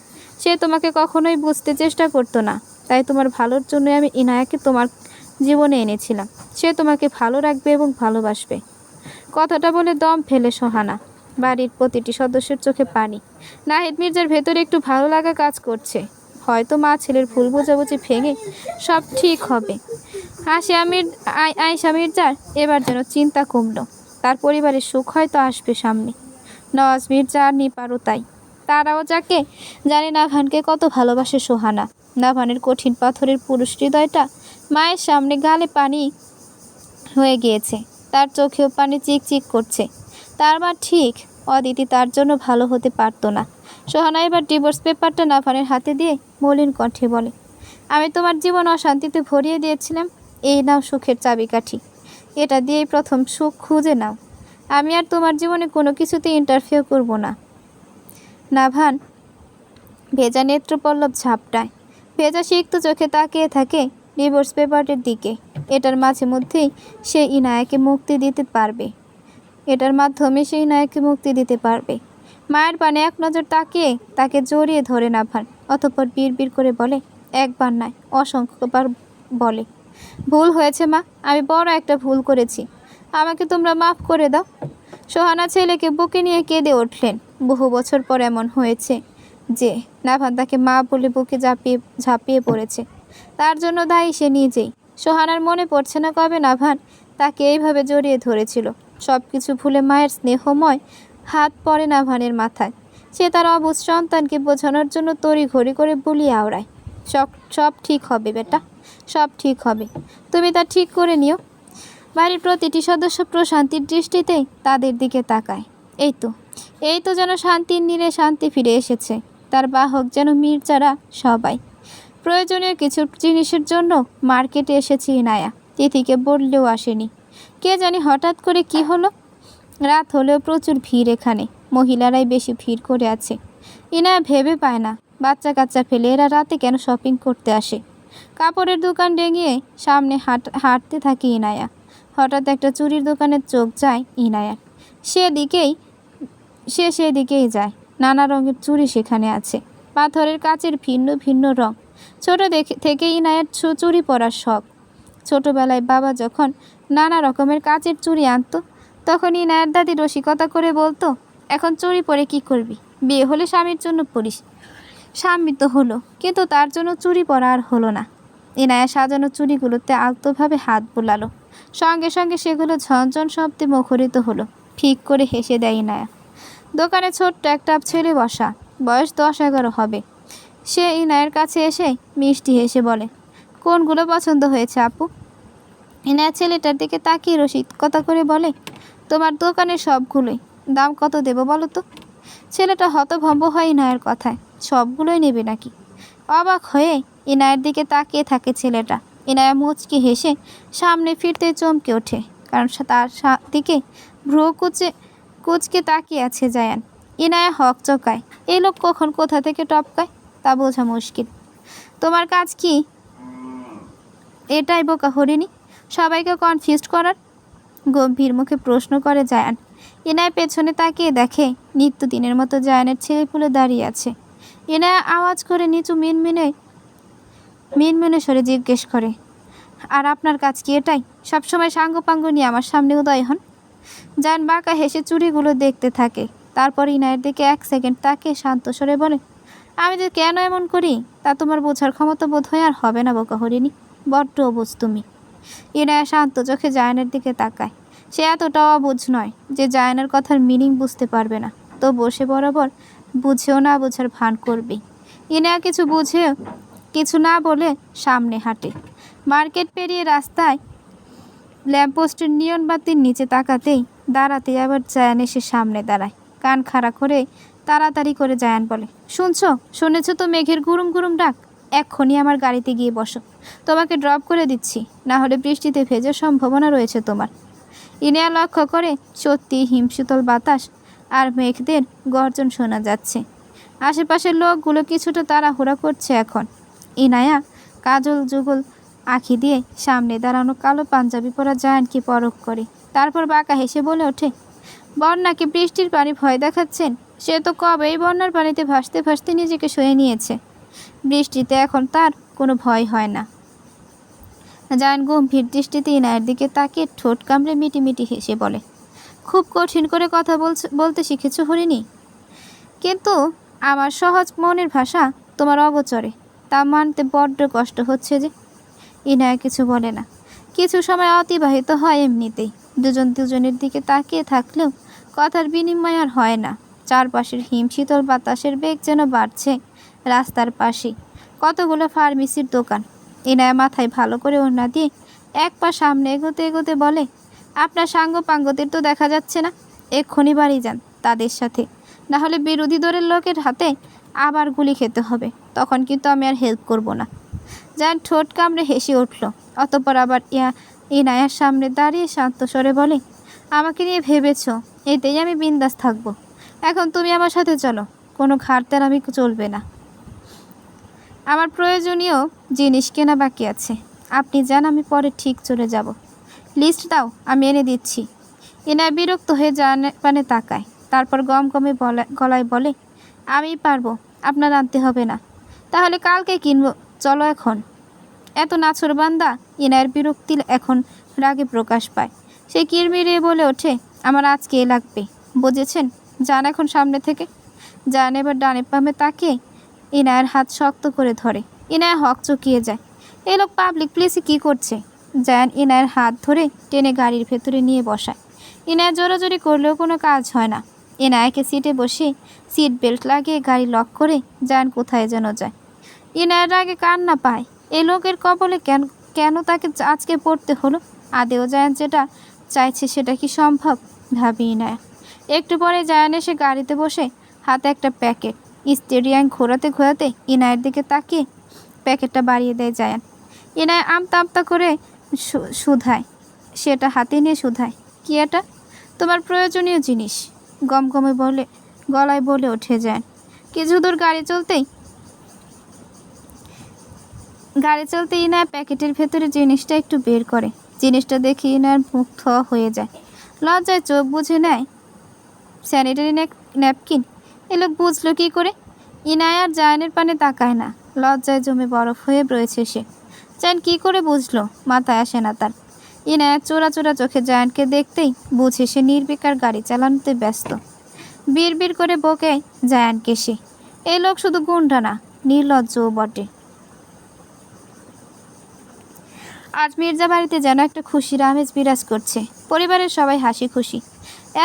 সে তোমাকে কখনোই বুঝতে চেষ্টা করতো না। তাই তোমার ভালোর জন্য আমি ইনায়াকে তোমার জীবনে এনেছিলাম। সে তোমাকে ভালো রাখবে এবং ভালোবাসবে। কথাটা বলে দম ফেলে সোহানা। বাড়ির প্রতিটি সদস্যের চোখে পানি। নাহিদ মির্জার ভেতরে একটু ভালো লাগা কাজ করছে। হয়তো মা ছেলের ভুল বোঝাবুঝি ভেঙে সব ঠিক হবে। আয়েশা মির্জার এবার যেন চিন্তা কমলো। তার পরিবারের সুখ হয়তো আসবে সামনে। নওয়াজ মির্জা আর নিপারও তাই। তারাও যাকে জানে নাভানকে কত ভালোবাসে সোহানা। নাভানের কঠিন পাথরের পুরুষ হৃদয়টা মায়ের সামনে গালে পানি হয়ে গিয়েছে, তার চোখেও পানি চিকচিক করছে। তার মা ঠিক, অদিতি তার জন্য ভালো হতে পারতো না। সোহানা এবার ডিভোর্স পেপারটা নাভানের হাতে দিয়ে মলিন কণ্ঠে বলে, আমি তোমার জীবন অশান্তিতে ভরিয়ে দিয়েছিলাম, এই নাও সুখের চাবিকাঠি, এটা দিয়েই প্রথম সুখ খুঁজে নাও। আমি আর তোমার জীবনে কোনো কিছুতে ইন্টারফেয়ার করব না। নাভান ভেজা নেত্রপল্লব ঝাপটায়, ভেজা সিক্ত চোখে তাকিয়ে থাকে ডিভোর্স পেপারের দিকে। এটার মাঝে মধ্যেই সে ইনায়াকে মুক্তি দিতে পারবে, এটার মাধ্যমে সে ইনায়াকে মুক্তি দিতে পারবে। মায়ের পানে এক নজর তাকিয়ে তাকে জড়িয়ে ধরে নাভান, অতঃপর বিড়বিড় করে বলে, একবার নয় অসংখ্যবার বলে, ভুল হয়েছে মা, আমি বড় একটা ভুল করেছি, আমাকে তোমরা মাফ করে দাও। সোহানা ছেলেকে বুকে নিয়ে কেঁদে উঠলেন। বহু বছর পর এমন হয়েছে যে নাভান তাকে মা বলে বুকে ঝাঁপিয়ে পড়েছে। তার জন্য দায়ী সে নিজেই। সোহানার মনে পড়ছে না কবে নাভান তাকে এইভাবে জড়িয়ে ধরেছিল। সব কিছু ভুলে মায়ের স্নেহময় হাত পড়ে নাভানের মাথায়। সে তার অবুঝ সন্তানকে বোঝানোর জন্য তড়িঘড়ি করে বুলিয়ে আওড়ায়, সব সব ঠিক হবে বেটা, সব ঠিক হবে, তুমি তা ঠিক করে নিও। বাড়ির প্রতিটি সদস্য প্রশান্তির দৃষ্টিতেই তাদের দিকে তাকায়। এই তো যেন শান্তির নীড়ে শান্তি ফিরে এসেছে। তার বাহক যেন মির্জারা সবাই। প্রয়োজনীয় কিছু জিনিসের জন্য মার্কেটে এসেছে ইনায়া, তিথিকে বললেও আসেনি। কে জানি হঠাৎ করে কি হলো। রাত হলেও প্রচুর ভিড়, এখানে মহিলারাই বেশি ভিড় করে আছে। ইনায়া ভেবে পায় না, বাচ্চা কাচ্চা ফেলে এরা রাতে কেন শপিং করতে আসে। কাপড়ের দোকান ডেঙিয়ে সামনে হাঁটতে থাকে ইনায়া। হঠাৎ একটা চুরির দোকানের চোখ যায় ইনায়ার। সেদিকেই যায়। নানা রঙের চুড়ি সেখানে আছে, পাথরের কাচের ভিন্ন ভিন্ন রং। ছোট থেকে ইনায়ার চুড়ি পরার শখ। ছোটবেলায় বাবা যখন নানা রকমের কাচের চুড়ি আনতো, তখন ইনায়ার দাদি রসিকতা করে বলতো, এখন চুড়ি পরে কি করবি, বিয়ে হলে স্বামীর জন্য পরিস। স্বামী তো হলো, কিন্তু তার জন্য চুড়ি পরা আর হলো না। ইনায়া সাজানো চুড়িগুলোতে আলতোভাবে হাত বোলালো, সঙ্গে সঙ্গে সেগুলো ঝনঝন শব্দে মুখরিত হলো। ফিক করে হেসে দেয় ইনায়া। দোকানে ছোট্ট একটা ছেলে বসা, বয়স 10-11 হবে। সে ইনায়ের কাছে এসে মিষ্টি হেসে বলে, কোনগুলো পছন্দ হয়েছে আপু? ইনায়া ছেলেটার দিকে তাকিয়ে রসিকতা করে বলে, তোমার দোকানের সবগুলোই। দাম কত দেব বলো তো? ছেলেটা হতভম্ব হয় ইনায়ের কথায়। সবগুলোই নেবে নাকি? অবাক হয়ে ইনায়ের দিকে তাকিয়ে থাকে ছেলেটা। ইনায়া মুচকি হেসে সামনে ফিরতে চমকে ওঠে, কারণ তার দিকে ভ্রু কুচকে তাকিয়ে আছে জায়ান। ইনায়া হক চকায়, এই লোক কখন কোথা থেকে টপকায় তা বোঝা মুশকিল। তোমার কাজ কি? এটাই বোকা হরিণী, সবাইকে কনফিউজ করার। গম্ভীর মুখে প্রশ্ন করে জায়ান। ইনায়া পেছনে তাকিয়ে দেখে নিত্যদিনের মতো জায়ানের ছেলেপুলে দাঁড়িয়ে আছে। ইনায়া আওয়াজ করে নিচু মিনমিনে সরে জিজ্ঞেস করে, আর আপনার কাজ কি এটাই? সবসময় সাঙ্গপাঙ্গ নিয়ে আমার সামনে উদয় হন। জায়ান বাঁকা হেসে চুড়িগুলো দেখতে থাকে। তারপর ইনায়ের দিকে 1 সেকেন্ড তাকিয়ে শান্ত স্বরে বলে, আমি যে কেন এমন করি তা তোমার বোঝার ক্ষমতা বোধ হয় আর হবে না বোকা হরিণী, বড্ড অবুঝ তুমি। ইনায়া শান্ত চোখে জায়ানের দিকে তাকায়। সে এতটাও অবুঝ নয় যে জায়ানের কথার মিনিং বুঝতে পারবে না, তো বসে বরাবর বুঝেও না বোঝার ভান করবে। ইনায়া কিছু না বলে সামনে হাঁটে। মার্কেট পেরিয়ে রাস্তায় ল্যাম্পপোস্টের নিয়ন বাতির নিচে দাঁড়াতেই আবার জায়ান এসে সামনে দাঁড়ায়। কান খাড়া করে তাড়াতাড়ি করে জায়ান বলে, শুনেছ তো মেঘের গুরুম গুরুম ডাক? এক্ষুনি আমার গাড়িতে গিয়ে বসো, তোমাকে ড্রপ করে দিচ্ছি, না হলে বৃষ্টিতে ভেজার সম্ভাবনা রয়েছে তোমার। ইনায়া লক্ষ্য করে সত্যি হিমশীতল বাতাস আর মেঘদের গর্জন শোনা যাচ্ছে। আশেপাশের লোকগুলো কিছুটা তাড়াহুড়া করছে এখন। ইনায়া কাজল যুগল আঁখি দিয়ে সামনে দাঁড়ানো কালো পাঞ্জাবি পরা জায়ানকে পরখ করে। তারপর বাঁকা হেসে বলে ওঠে, বন্যাকে বৃষ্টির পানি ভয় দেখাচ্ছেন? সে তো কবেই বন্যার পানিতে ভাসতে ভাসতে নিজেকে সয়ে নিয়েছে। বৃষ্টিতে এখন তার কোনো ভয় হয় না। জায়ান গম্ভীর দৃষ্টিতে ইনায়ের দিকে তাকিয়ে ঠোঁট কামড়ে মিটিমিটি হেসে বলে, খুব কঠিন করে কথা বলতে শিখেছ হরিণী, কিন্তু আমার সহজ মনের ভাষা তোমার অগোচরে, তা মানতে বড্ড কষ্ট হচ্ছে যে। ইনায়া কিছু বলে না। কিছু সময় অতিবাহিত হয় এমনিতেই। দুজন দুজনের দিকে তাকিয়ে থাকলেও কথার বিনিময় আর হয় না। চারপাশের হিমশীতল বাতাসের বেগ যেন বাড়ছে। রাস্তার পাশে কতগুলো ফার্মেসির দোকান। ইনায়া মাথায় ভালো করে ওড়না দিয়ে এক পা সামনে এগোতে এগোতে বলে, আপনার সাঙ্গ পাঙ্গদের তো দেখা যাচ্ছে না, এক্ষুনি বাড়ি যান তাদের সাথে, না হলে বিরোধী দলের লোকের হাতে আবার গুলি খেতে হবে, তখন কিন্তু আমি আর হেল্প করব না। জায়ান ঠোঁট কামড়ে হেসে উঠল, অতঃপর আবার ইনায়ার সামনে দাঁড়িয়ে শান্ত স্বরে বলে, আমাকে নিয়ে ভেবেছ, এতেই আমি বিন্দাস থাকবো। এখন তুমি আমার সাথে চলো, কোনো ঘাটতেরামি চলবে না। আমার প্রয়োজনীয় জিনিস কেনা বাকি আছে, আপনি যান, আমি পরে ঠিক চলে যাব। লিস্ট দাও, আমি এনে দিচ্ছি। ইনায়া বিরক্ত হয়ে জানে তাকায়, তারপর গমগমে গলায় বলে, আমিই পারবো, আপনার আনতে হবে না। তাহলে কালকে কিনবো, চলো এখন। এত নাছোড়বান্দা। ইনায়ের বিরক্তি এখন রাগে প্রকাশ পায়। সে কিরমিরিয়ে বলে ওঠে, আমার আজকে লাগবে, বুঝেছেন? যান এখন সামনে থেকে। যান এবার ডানে বামে তাকিয়ে ইনায়ের হাত শক্ত করে ধরে। ইনায়া হক চকিয়ে যায়। এই লোক পাবলিক প্লেসে কী করছে? জায়ান ইনায়ের হাত ধরে টেনে গাড়ির ভেতরে নিয়ে বসায়। ইনায়া জোরাজোরি করলেও কোনো কাজ হয় না। ইনায়াকে সিটে বসে সিট বেল্ট লাগিয়ে গাড়ি লক করে জায়ান কোথায় যেন যায়। ইনায়ের রাগে কান্না পায়। এই লোকের কবলে কেন তাকে আজকে পড়তে হলো? আদেও জায়ান যেটা চাইছে সেটা কি সম্ভব? ভাবি ইনায়া। একটু পরে জায়ান এসে গাড়িতে বসে হাতে একটা প্যাকেট। স্টেরিয়াং ঘোরাতে ঘোরাতে ইনায়ের দিকে তাকিয়ে প্যাকেটটা বাড়িয়ে দেয় জায়ান। ইনায়া আমতা আমতা করে শুধায়, সেটা হাতে নিয়ে শুধায়, কি এটা? তোমার প্রয়োজনীয় জিনিস, গমগমে গলায় বলে ওঠে জায়ান। কিছু দূর গাড়ি চলতে ইনায়া প্যাকেটের ভেতরে জিনিসটা একটু বের করে। জিনিসটা দেখে ইনায়ার মুখ থ হয়ে যায়। লজ্জায় চোখ বুঝে নেয়। Sanitary napkin. এ লোক বুঝলো কী করে? ইনায়ার জায়ানের পানে তাকায় না। লজ্জায় জমে বরফ হয়ে রয়েছে সে। জায়ান কী করে বুঝলো? মাথায় আসে না তার। ইনায়া চোরা চোরা চোখে জায়ানকে দেখতেই বুঝে সে নির্বিকার গাড়ি চালানোতে ব্যস্ত। বিড় করে বকে জায়ানকে সে। এই লোক শুধু গুন্ডা না, নির্লজ্জও বটে। আজ মির্জা বাড়িতে যেন একটা খুশির আমেজ বিরাজ করছে। পরিবারের সবাই হাসি খুশি।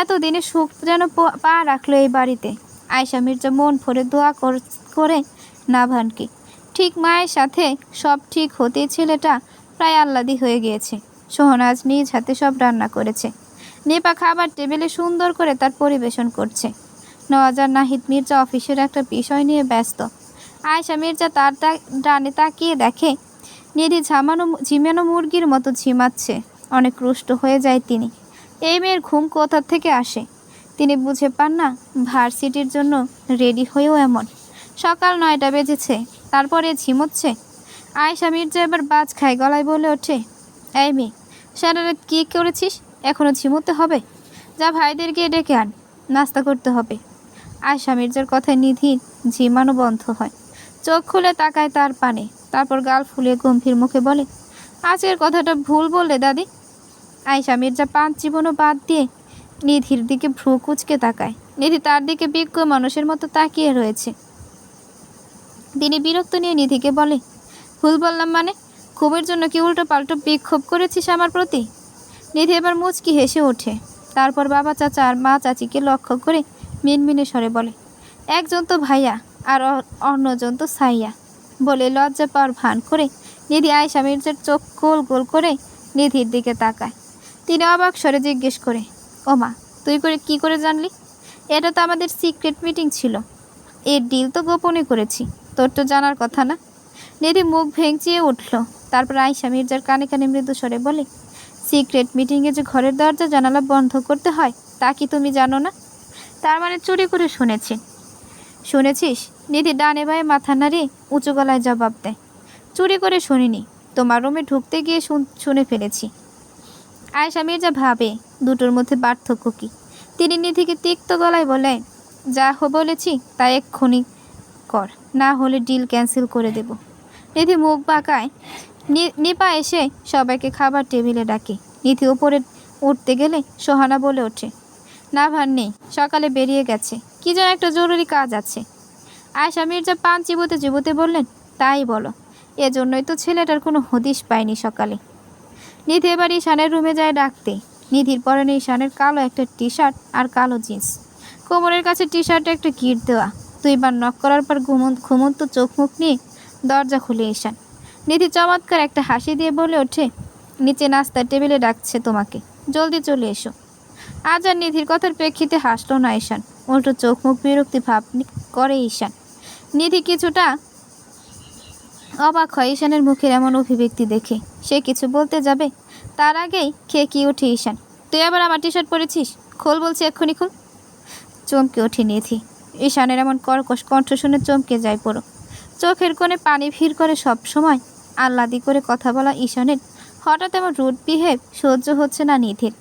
এতদিনে সুখ যেন পা রাখলো এই বাড়িতে। আয়েশা মির্জা মন ভরে দোয়া করে নাভানকে। ঠিক মায়ের সাথে সব ঠিক হতেই ছেলেটা প্রায় আহ্লাদি হয়ে গিয়েছে। সোহনাজ নিজ হাতে সব রান্না করেছে। নিপা খাবার টেবিলে সুন্দর করে তার পরিবেশন করছে। নওয়াজ আর নাহিদ মির্জা অফিসের একটা বিষয় নিয়ে ব্যস্ত। আয়েশা মির্জা তার ডানে তাকিয়ে দেখে নিধি ঝিমানো মুরগির মতো ঝিমাচ্ছে। অনেক রুষ্ট হয়ে যায় তিনি। এই মেয়ের ঘুম কোথা থেকে আসে তিনি বুঝে পান না। ভার্সিটির জন্য রেডি হয়েও এমন। সকাল 9টা বেজেছে, তারপরে ঝিমোচ্ছে। আয়েশা মির্জা এবার বাজ খায়, গলায় বলে ওঠে, এই মেয়ে, সারা রাত কী করেছিস? এখনও ঝিমোতে হবে? যা ভাইদের গিয়ে ডেকে আন, নাস্তা করতে হবে। আয়েশা মির্জার কথায় নিধির ঝিমানো বন্ধ হয়। চোখ খুলে তাকায় তার পানে, তারপর গাল ফুলিয়ে গম্ভীর মুখে বলে, আজকের কথাটা ভুল বললে দাদি। আয়েশা মির্জা পাঁচ জীবনও বাদ দিয়ে নিধির দিকে ভ্রু কুচকে তাকায়। নিধি তার দিকে বিজ্ঞ মানুষের মতো তাকিয়ে রয়েছে। তিনি বিরক্ত নিয়ে নিধিকে বলে, ভুল বললাম মানে? ক্ষোভের জন্য কি উল্টো পাল্টো বিক্ষোভ করেছিস আমার প্রতি? নিধি এবার মুচকি হেসে ওঠে। তারপর বাবা চাচা আর মা চাচিকে লক্ষ্য করে মিনমিনে স্বরে বলে, একজন তো ভাইয়া আর অন্যজন তো সাইয়া। বলে লজ্জা পাওয়ার ভান করে নিধি আয়েশা মির্জার চোখ গোল গোল করে নিধির দিকে তাকায়। তিনি অবাক স্বরে জিজ্ঞেস করে, ও মা, তুই কি করে জানলি? এটা তো আমাদের সিক্রেট মিটিং ছিল। এর ডিল তো গোপনে করেছি, তোর তো জানার কথা না। নিধি মুখ ভেঙচিয়ে উঠল। তারপর আয়েশা মির্জার কানে কানে মৃদু স্বরে বলে, সিক্রেট মিটিংয়ে যে ঘরের দরজা জানালা বন্ধ করতে হয় তা কি তুমি জানো না? তার মানে চুরি করে শুনেছিস? নিধি ডানে বায়ে মাথা নাড়িয়ে উঁচু গলায় জবাব দেয়, চুরি করে শুনিনি, তোমার রুমে ঢুকতে গিয়ে শুনে ফেলেছি। আয়েশা মির্জা ভাবে দুটোর মধ্যে পার্থক্য কী। তিনি নিধিকে তিক্ত গলায় বলে, যা বলেছি তাই এক্ষুনি কর, না হলে ডিল ক্যান্সেল করে দেব। নিধি মুখ বাঁকায়। নিপা এসে সবাইকে খাবার টেবিলে ডাকে। নিধি উপরে উঠতে গেলে সোহানা বলে ওঠে, না ভার নেই, সকালে বেরিয়ে গেছে, কি যেন একটা জরুরি কাজ আছে। আয়েশা মির্জা পান চিবোতে বললেন, তাই বলো, এজন্যই তো ছেলেটার কোনো হদিশ পায়নি সকালে। নিধি এবার ঈশানের রুমে যায় ডাকতে। নিধির পরনে ঈশানের কালো একটা টি শার্ট আর কালো জিন্স। কোমরের কাছে টি শার্টে একটা গিট দেওয়া। 2 বার নক করার পর ঘুমন্ত চোখ মুখ নিয়ে দরজা খুলে ঈশান। নিধি চমৎকার একটা হাসি দিয়ে বলে ওঠে, নিচে নাস্তার টেবিলে ডাকছে তোমাকে, জলদি চলে এসো। আজ আর নিধির কথার প্রেক্ষিতে হাসল না ঈশান, উল্টো চোখ মুখ বিরক্তি ভাব করে ঈশান। নিধি কিছুটা অবাক হয় ঈশানের মুখের এমন অভিব্যক্তি দেখে। সে কিছু বলতে যাবে, তার আগেই খেকিয়ে ওঠে ঈশান। তুই আবার আমার টি শার্ট পরেছিস, খোল বলছি, এক্ষুনি খোল। চমকে ওঠে নিধি। ঈশানের এমন কর্কশ কণ্ঠ শুনে চমকে যায় পুরো। চোখের কোণে পানি ভিড় করে। সব সময় আহ্লাদি করে কথা বলা ঈশানের হঠাৎ এমন রুড বিহেভ সহ্য হচ্ছে না নিধির।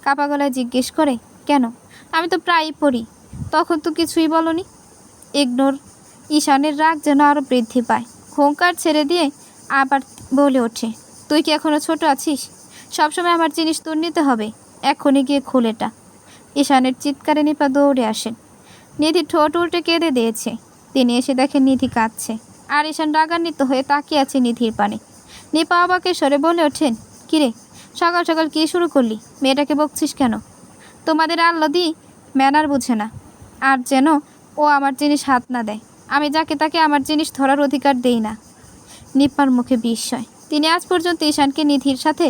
কাপা গলায় জিজ্ঞেস করে, কেন? আমি তো প্রায়ই পড়ি, তখন তো কিছুই বলনি। ইগনোর। ঈশানের রাগ যেন আরও বৃদ্ধি পায়। হুঙ্কার ছেড়ে দিয়ে আবার বলে ওঠে, তুই কি এখনও ছোট আছিস? সবসময় আমার জিনিস তোর নিতে হবে, এখনই গিয়ে খোল এটা। ঈশানের চিৎকারে নিপা দৌড়ে আসেন। নিধি ঠোঁট উল্টে কেঁদে দিয়েছে। তিনি এসে দেখেন নিধি কাঁদছে, আর ঈশান রাগান্বিত হয়ে তাকিয়ে আছে নিধির পানে। নিপা অবাকের স্বরে বলে ওঠেন, কিরে, সকাল সকাল কী শুরু করলি? মেয়েটাকে বকছিস কেন? তোমাদের আল্লাদি ম্যানার বুঝে না, আর যেন ও আমার জিনিস হাত না দেয়। আমি যাকে তাকে আমার জিনিস ধরার অধিকার দেই না। নিপার মুখে বিস্ময়। তিনি আজ পর্যন্ত ঈশানকে নিধির সাথে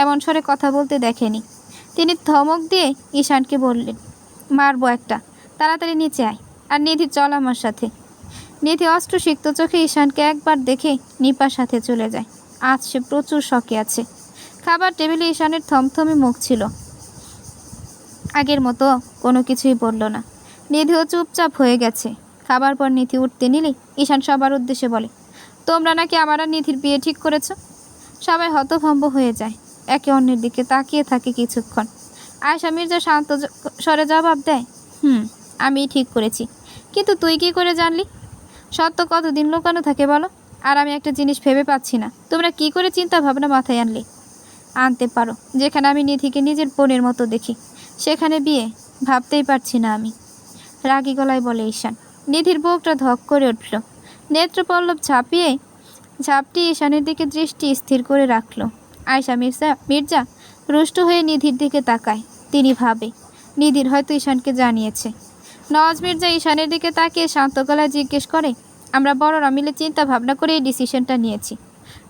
এমন স্বরে কথা বলতে দেখেনি। তিনি ধমক দিয়ে ঈশানকে বললেন, মারবো একটা, তাড়াতাড়ি নিচে আয়, আর নিধি চল আমার সাথে। নিধি অস্ত্রসিক্ত চোখে ঈশানকে একবার দেখে নিপার সাথে চলে যায়। আজ সে প্রচুর শকে আছে। খাবার টেবিলে ঈশানের থমথমে মুখ ছিল, আগের মতো কোনো কিছুই বলল না। নিধিও চুপচাপ হয়ে গেছে। খাবার পর নিধি উঠতে নিলে ঈশান সবার উদ্দেশ্যে বলে, তোমরা নাকি আমার আর নিধির বিয়ে ঠিক করেছ? সবাই হতভম্ব হয়ে যায়, একে অন্যের দিকে তাকিয়ে থাকে কিছুক্ষণ। আয়েশা মির্জা শান্ত স্বরে জবাব দেয়, আমিই ঠিক করেছি। কিন্তু তুই কি করে জানলি? সত্য কতদিন লুকানো থাকে বলো? আর আমি একটা জিনিস ভেবে পাচ্ছি না, তোমরা কি করে চিন্তা ভাবনা মাথায় আনতে পারো? যেখানে আমি নিধিকে নিজের বোনের মতো দেখি, সেখানে বিয়ে ভাবতেই পারছি না আমি। রাগী গলায় বলে ঈশান। নিধির বুকটা ধক করে উঠল। নেত্রপল্লব ঝাপটি ঈশানের দিকে দৃষ্টি স্থির করে রাখল। আয়েশা মির্জা রুষ্ট হয়ে নিধির দিকে তাকায়। তিনি ভাবে, নিধির হয়তো ঈশানকে জানিয়েছে। নওয়াজ মির্জা ঈশানের দিকে তাকিয়ে শান্ত গলায় জিজ্ঞেস করে, আমরা বড়রা মিলে চিন্তা ভাবনা করে এই ডিসিশনটা নিয়েছি।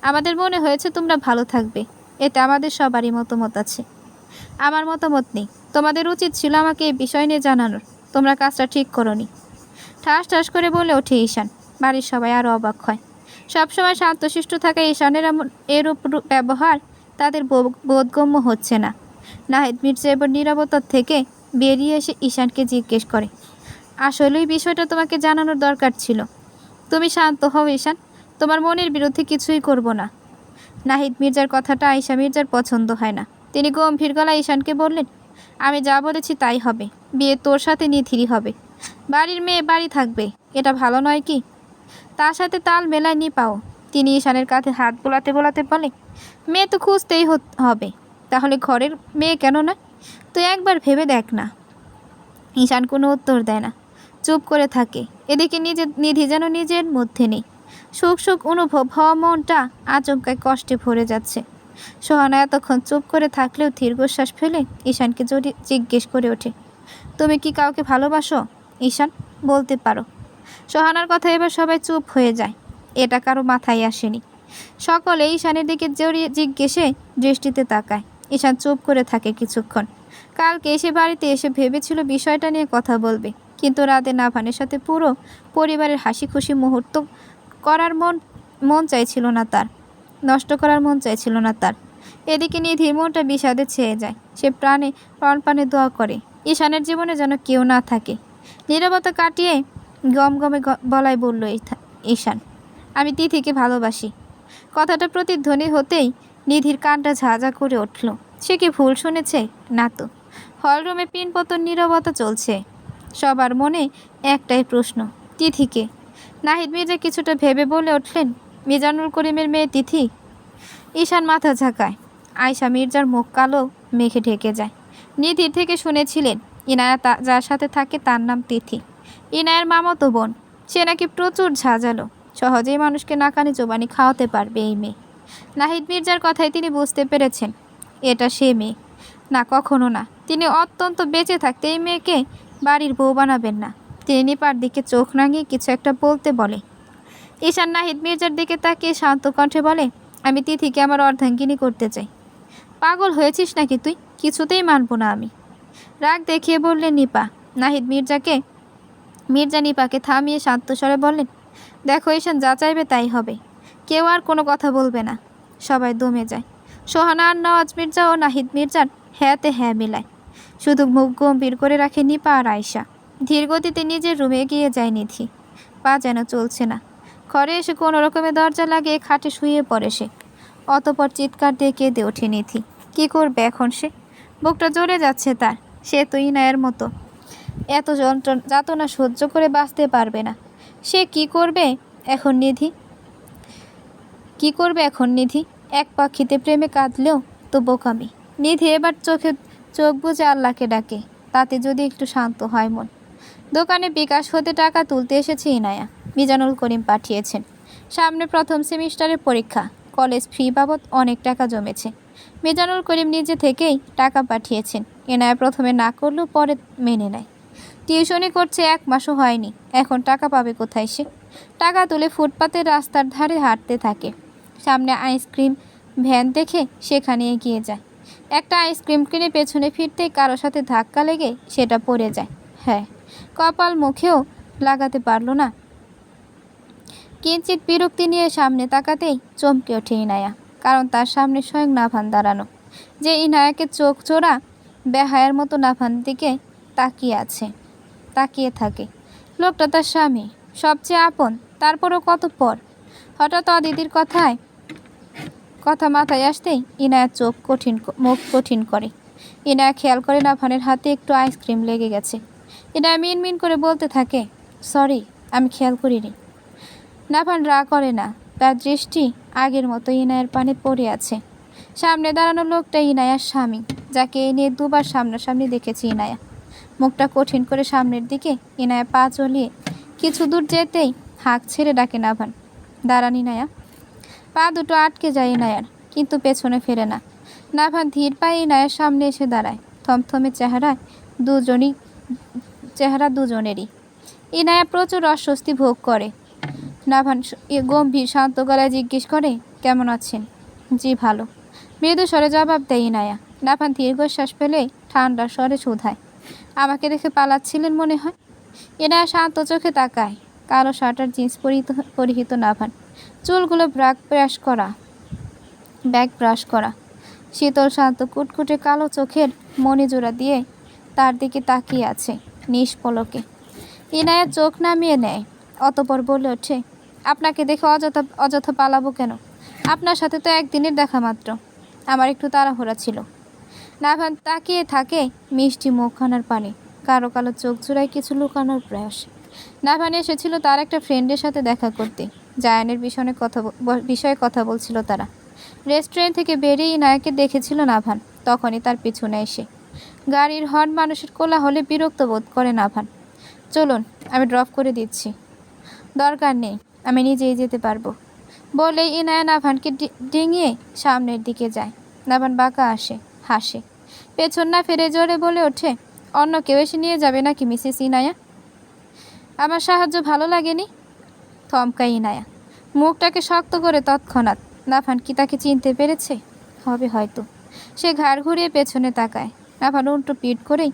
আমাদের মনে হয়েছে তোমরা ভালো থাকবে, এতে আমাদের সবারই মতামত আছে। আমার মতামত নেই। তোমাদের উচিত ছিল আমাকে এই বিষয় নিয়ে জানানোর। তোমরা কাজটা ঠিক করোনি। ঠাস ঠাস করে বলে ওঠে ঈশান। বাড়ির সবাই আরও অবাক হয়। সবসময় শান্তশিষ্ট থাকা ঈশানের এরূপ ব্যবহার তাদের বোধগম্য হচ্ছে না। নাহিদ মির্জা এবার নীরবতার থেকে বেরিয়ে এসে ঈশানকে জিজ্ঞেস করে, আসলেই বিষয়টা তোমাকে জানানোর দরকার ছিল। তুমি শান্ত হও ঈশান, তোমার মনের বিরুদ্ধে কিছুই করব না। নাহিদ মির্জার কথাটা আয়েশা মির্জার পছন্দ হয় না। তিনি গম্ভীর গলায় ঈশানকে বললেন, আমি যা বলেছি তাই হবে। বিয়ে তোর সাথে নিধিরই হবে। বাড়ির মেয়ে বাড়ি থাকবে, এটা ভালো নয় কি? তার সাথে তাল মেলায় নিপাও। তিনি ঈশানের কাঁধে হাত বোলাতে বোলাতে বলে, মেয়ে তো খুঁজতেই হবে, তাহলে ঘরের মেয়ে কেন নয়? তুই একবার ভেবে দেখ না। ঈশান কোনো উত্তর দেয় না, চুপ করে থাকে। এদিকে নিধি যেন নিজের মধ্যে নেই। সুখ সুখ অনুভব হওয়া মনটা আচমকায় কষ্টে ভরে যাচ্ছে। সোহানা এতক্ষণ চুপ করে থাকলেও দীর্ঘশ্বাস ফেলে ঈশানকে জিজ্ঞেস করে ওঠে, তুমি কি কাউকে ভালোবাসো ঈশান? বলতে পারো। সোহানার কথা এবার সবাই চুপ হয়ে যায়। এটা কারো মাথায় আসেনি। সকলে ঈশানের দিকে জড়িয়ে জিজ্ঞেসে দৃষ্টিতে তাকায়। ঈশান চুপ করে থাকে কিছুক্ষণ। কালকে এসে বাড়িতে এসে ভেবেছিল বিষয়টা নিয়ে কথা বলবে, কিন্তু রাতে নাভানের সাথে পুরো পরিবারের হাসি খুশি মুহূর্ত করার মন চাইছিল না তার, নষ্ট করার মন চাইছিল না তার। এদিকে নিধির মনটা বিষাদে ছেয়ে যায়। সে প্রাণে দোয়া করে ঈশানের জীবনে যেন কেউ না থাকে। নীরবতা কাটিয়ে গমগমে গলায় বলল ঈশান, আমি তিথিকে ভালোবাসি। কথাটা প্রতিধ্বনি হতেই নিধির কানটা ঝাঁঝা করে উঠল। সে কি ভুল শুনেছে? না তো। হলরুমে পিনপতন নীরবতা চলছে। সবার মনে একটাই প্রশ্ন, তিথিকে? নাহিদ মির্জা কিছুটা ভেবে বলে উঠলেন, মিজানুল করিমের মেয়ে তিথি। ঈশান মাথা ঝাঁকায়। আয়েশা মির্জার মুখ কালো মেঘে ঢেকে যায়। নিধির থেকে শুনেছিলেন ইনায়া যার সাথে থাকে তার নাম তিথি। ইনায়ের মামাতো বোন। সে নাকি প্রচুর ঝাঁঝালো, সহজেই মানুষকে নাকানি চোবানি খাওয়াতে পারবে এই মেয়ে। নাহিদ মির্জার কথায় তিনি বুঝতে পেরেছেন এটা সে মেয়ে না, কখনো না। তিনি অত্যন্ত বেঁচে থাকতে এই মেয়েকে বাড়ির বউ বানাবেন না। তিনি নিপার দিকে চোখ রাঙিয়ে কিছু একটা বলতে বলে। ঈশান নাহিদ মির্জার দিকে তাকিয়ে শান্ত কণ্ঠে বলে, আমি তিথিকে আমার অর্ধাঙ্গিনী করতে চাই। পাগল হয়েছিস নাকি তুই? কিছুতেই মানব না আমি। রাগ দেখিয়ে বললেন নিপা। নাহিদ মির্জা নিপাকে থামিয়ে শান্ত স্বরে বললেন, দেখো ঈশান, যা চাইবে তাই হবে। কেউ আর কোনো কথা বলবে না। সবাই দমে যায়। সোহানা আর নওয়াজ মির্জা ও নাহিদ মির্জার হ্যাঁতে হ্যাঁ মিলায়। শুধু মুখ গম্ভীর করে রাখে নিপা আর আয়শা। ধীর গতিতে নিজের রুমে এগিয়ে যায় নিধি। পা যেন চলছে না। ঘরে এসে কোনো রকমে দরজা লাগিয়ে খাটে শুয়ে পড়ে সে। অতপর চিৎকার দিয়ে কেঁদে ওঠে নিধি। কী করবে এখন সে? বুকটা জ্বলে যাচ্ছে তার। সে তো ইনায়ের মতো এত যাতনা সহ্য করে বাঁচতে পারবে না। সে কি করবে এখন নিধি? এক পাখিতে প্রেমে কাঁদলেও তো বোকামি। নিধি এবার চোখ বুজে আল্লাহকে ডাকে, তাতে যদি একটু শান্ত হয় মন। দোকানে বিকাশ হতে টাকা তুলতে এসেছে ইনায়া। মিজানুল করিম পাঠিয়েছেন। সামনে প্রথম সেমিস্টারের পরীক্ষা। কলেজ ফি বাবদ অনেক টাকা জমেছে। মিজানুল করিম নিজে থেকেই টাকা পাঠিয়েছেন। ইনায়া প্রথমে না করলেও পরে মেনে নেয়। টিউশনি করছে 1 মাসও হয়নি। এখন টাকা পাবে কোথায় সে? টাকা তুলে ফুটপাতের রাস্তার ধারে হাঁটতে থাকে। সামনে আইসক্রিম ভ্যান দেখে সেখানে এগিয়ে যায়। একটা আইসক্রিম কিনে পেছনে ফিরতেই কারো সাথে ধাক্কা লেগে সেটা পড়ে যায়। হ্যাঁ, কপাল মুখেও লাগাতে পারল না। কিঞ্চিত বিরক্তি নিয়ে সামনে তাকাতেই চমকে ওঠে ইনায়া। কারণ তার সামনে স্বয়ং নাভান দাঁড়ানো, যে ইনায়াকে চোখ চোরা বেহায়ার মতো নাভান দিকে তাকিয়ে থাকে। লোকটা তার স্বামী, সবচেয়ে আপন, তারপরও কত পর। হঠাৎ অদিতির কথা মাথায় আসতেই ইনায়ার মুখ কঠিন করে। ইনায়া খেয়াল করে নাভানের হাতে একটু আইসক্রিম লেগে গেছে। ইনায়া মিনমিন করে বলতে থাকে, সরি, আমি খেয়াল করিনি। নাভান রাগ করে না। তার দৃষ্টি আগের মতো ইনায়ের পানে পড়ে আছে। সামনে দাঁড়ানো লোকটা ইনায়ার স্বামী, যাকে এই নিয়ে 2বার সামনাসামনি দেখেছি ইনায়া। মুখটা কঠিন করে সামনের দিকে ইনায়া পা চলিয়ে কিছু দূর যেতেই হাঁক ছেড়ে ডাকে নাভান, দাঁড়ান ইনায়া। পা দুটো আটকে যায় ইনায়ার, কিন্তু পেছনে ফেরে না। নাভান ধীর পায়ে ইনায়ার সামনে এসে দাঁড়ায়। থমথমে চেহারা দুজনেরই। ইনায়া প্রচুর অস্বস্তি ভোগ করে। নাভান গম্ভীর শান্ত গলায় জিজ্ঞেস করে, কেমন আছেন? জি ভালো, মৃদু স্বরে জবাব দেয় ইনায়া। নাভান দীর্ঘশ্বাস ফেলে ঠান্ডা স্বরে শুধায়, আমাকে দেখে পালাচ্ছিলেন মনে হয়? ইনায়া শান্ত চোখে তাকায়। কালো শার্ট আর জিন্স পরিহিত নাভান, চুলগুলো ব্যাক ব্রাশ করা, শীতল শান্ত কুটকুটে কালো চোখের মণিজোড়া দিয়ে তার দিকে তাকিয়ে আছে নিষ্পলকে। ইনায়া চোখ নামিয়ে নেয়। অতপর বলে ওঠে, আপনাকে দেখে অযথা পালাবো কেন? আপনার সাথে তো একদিনের দেখা মাত্র। আমার একটু তাড়াহুড়া ছিল। নাভান তাকিয়ে থাকে মিষ্টি মুখখানার পানে। কালো কালো চোখ জোড়ায় কিছু লুকানোর প্রয়াস। নাভান এসেছিল তার একটা ফ্রেন্ডের সাথে দেখা করতে। জায়ানের বিষয়ে কথা বলছিল তারা। রেস্টুরেন্ট থেকে বেরিয়ে ইনায়াকে দেখেছিল নাভান। তখনই তার পিছনে এসে গাড়ির হর্ন, মানুষের কোলাহলে বিরক্ত বোধ করে নাভান। চলুন, আমি ড্রপ করে দিচ্ছি। দরকার নেই, আমি নিজেই যেতে পারবো বলে ইনায়া নাভানকে ডিঙিয়ে সামনের দিকে যায়। নাভান বাঁকা হাসে। পেছন না ফিরে জোরে বলে ওঠে, অন্য কেউ এসে নিয়ে যাবে নাকি মিসেস ইনায়া? আমার সাহায্য ভালো লাগেনি? থমকায় ইনায়া, মুখটাকে শক্ত করে। তৎক্ষণাৎ নাভান কি তাকে চিনতে পেরেছে? হবে হয়তো। সে ঘাড় ঘুরিয়ে পেছনে তাকায়। নাভান উল্টো পিঠ করেই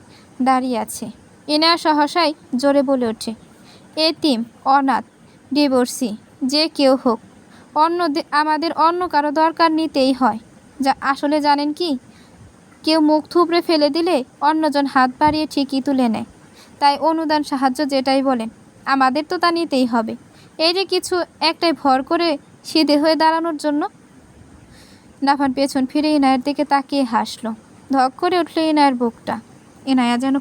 দাঁড়িয়ে আছে। ইনায়া সহসাই জোরে বলে ওঠে, এতিম, অনাথ, ডিভোর্সি, যে কেউ হোক, আমাদের অন্য কারো দরকার নিতেই হয়। যা আসলে জানেন কি, কেউ মুখ থুবড়ে ফেলে দিলে অন্যজন হাত বাড়িয়ে ঠিকই তুলে নেয়। তাই অনুদান, সাহায্য যেটাই বলেন, আমাদের তো তা নিতেই হবে। এই যে কিছু একটাই ভর করে সিধে হয়ে দাঁড়ানোর জন্য। নাভান পেছন ফিরে ইনায়ের দিকে তাকিয়ে হাসল। ধক করে উঠল ইনায়ের বুকটা। ইনায়া যেন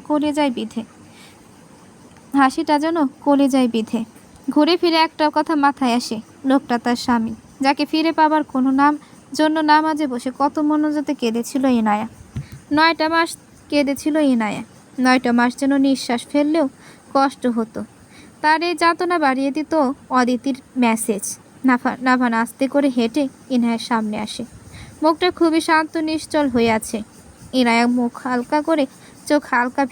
হাসিটা যেন কলিজায় বিধে। ঘুরে ফিরে একটা কথা মাথায় আসে, লোকটা তার স্বামী, যাকে ফিরে পাবার কোনো জন্য নামাজে বসে কত মনোযোগে কেঁদেছিল ইনায়া। 9টা মাস কেঁদেছিল ইনায়া। 9টা মাস যেন নিঃশ্বাস ফেললেও কষ্ট হতো। তার এই যাতনা বাড়িয়ে দিত অদিতির মেসেজ। নাভান আস্তে করে হেঁটে ইনায়ার সামনে আসে। মুখটা খুবই শান্ত নিশ্চল হয়ে আছে। ইনায়া মুখ হালকা করে, চোখ হালকা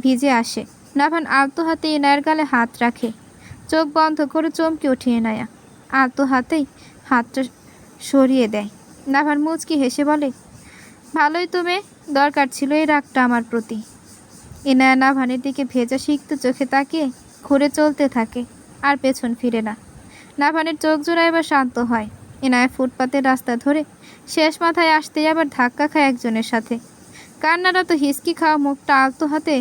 ভিজে আসে। নাভান আলতো হাতে ইনায়ের গালে হাত রাখে। চোখ বন্ধ করে চমকে ওঠে ইনায়া। আলতো হাতেই হাতটা সরিয়ে দেয়। নাভার মুচকি হেসে বলে, ভালোই তো মেয়ে, দরকার ছিল এই রাগটা আমার প্রতি। ইনায়া নাভানের দিকে ভেজা সিক্ত চোখে তাকিয়ে ঘুরে চলতে থাকে, আর পেছন ফিরে না। নাভানের চোখ জোড়া এবার শান্ত হয়। ইনায়া ফুটপাতের রাস্তা ধরে শেষ মাথায় আসতেই আবার ধাক্কা খায় একজনের সাথে। কান্নারা তো হিসকি খাওয়া মুখটা আলতো হাতে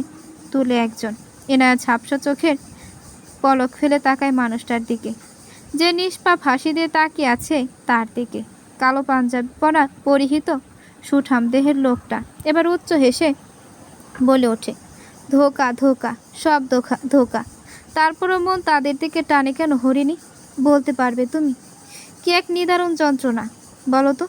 তুলে একজন। ইনায়া ঝাপসা চোখের পলক ফেলে তাকায় মানুষটার দিকে, যে নিষ্পাপ হাসি দিয়ে তাকিয়ে আছে তার দিকে। কালো পাঞ্জাবি পরা পরিহিত সুঠাম দেহের লোকটা এবার উচ্চ হেসে বলে ওঠে, ধোকা ধোকা, সব ধোকা ধোকা। তারপরও মন তাদের দিকে টানে কেন হরিণী? বলতে পারবে তুমি? কি এক নিদারুণ যন্ত্রণা বলো তো।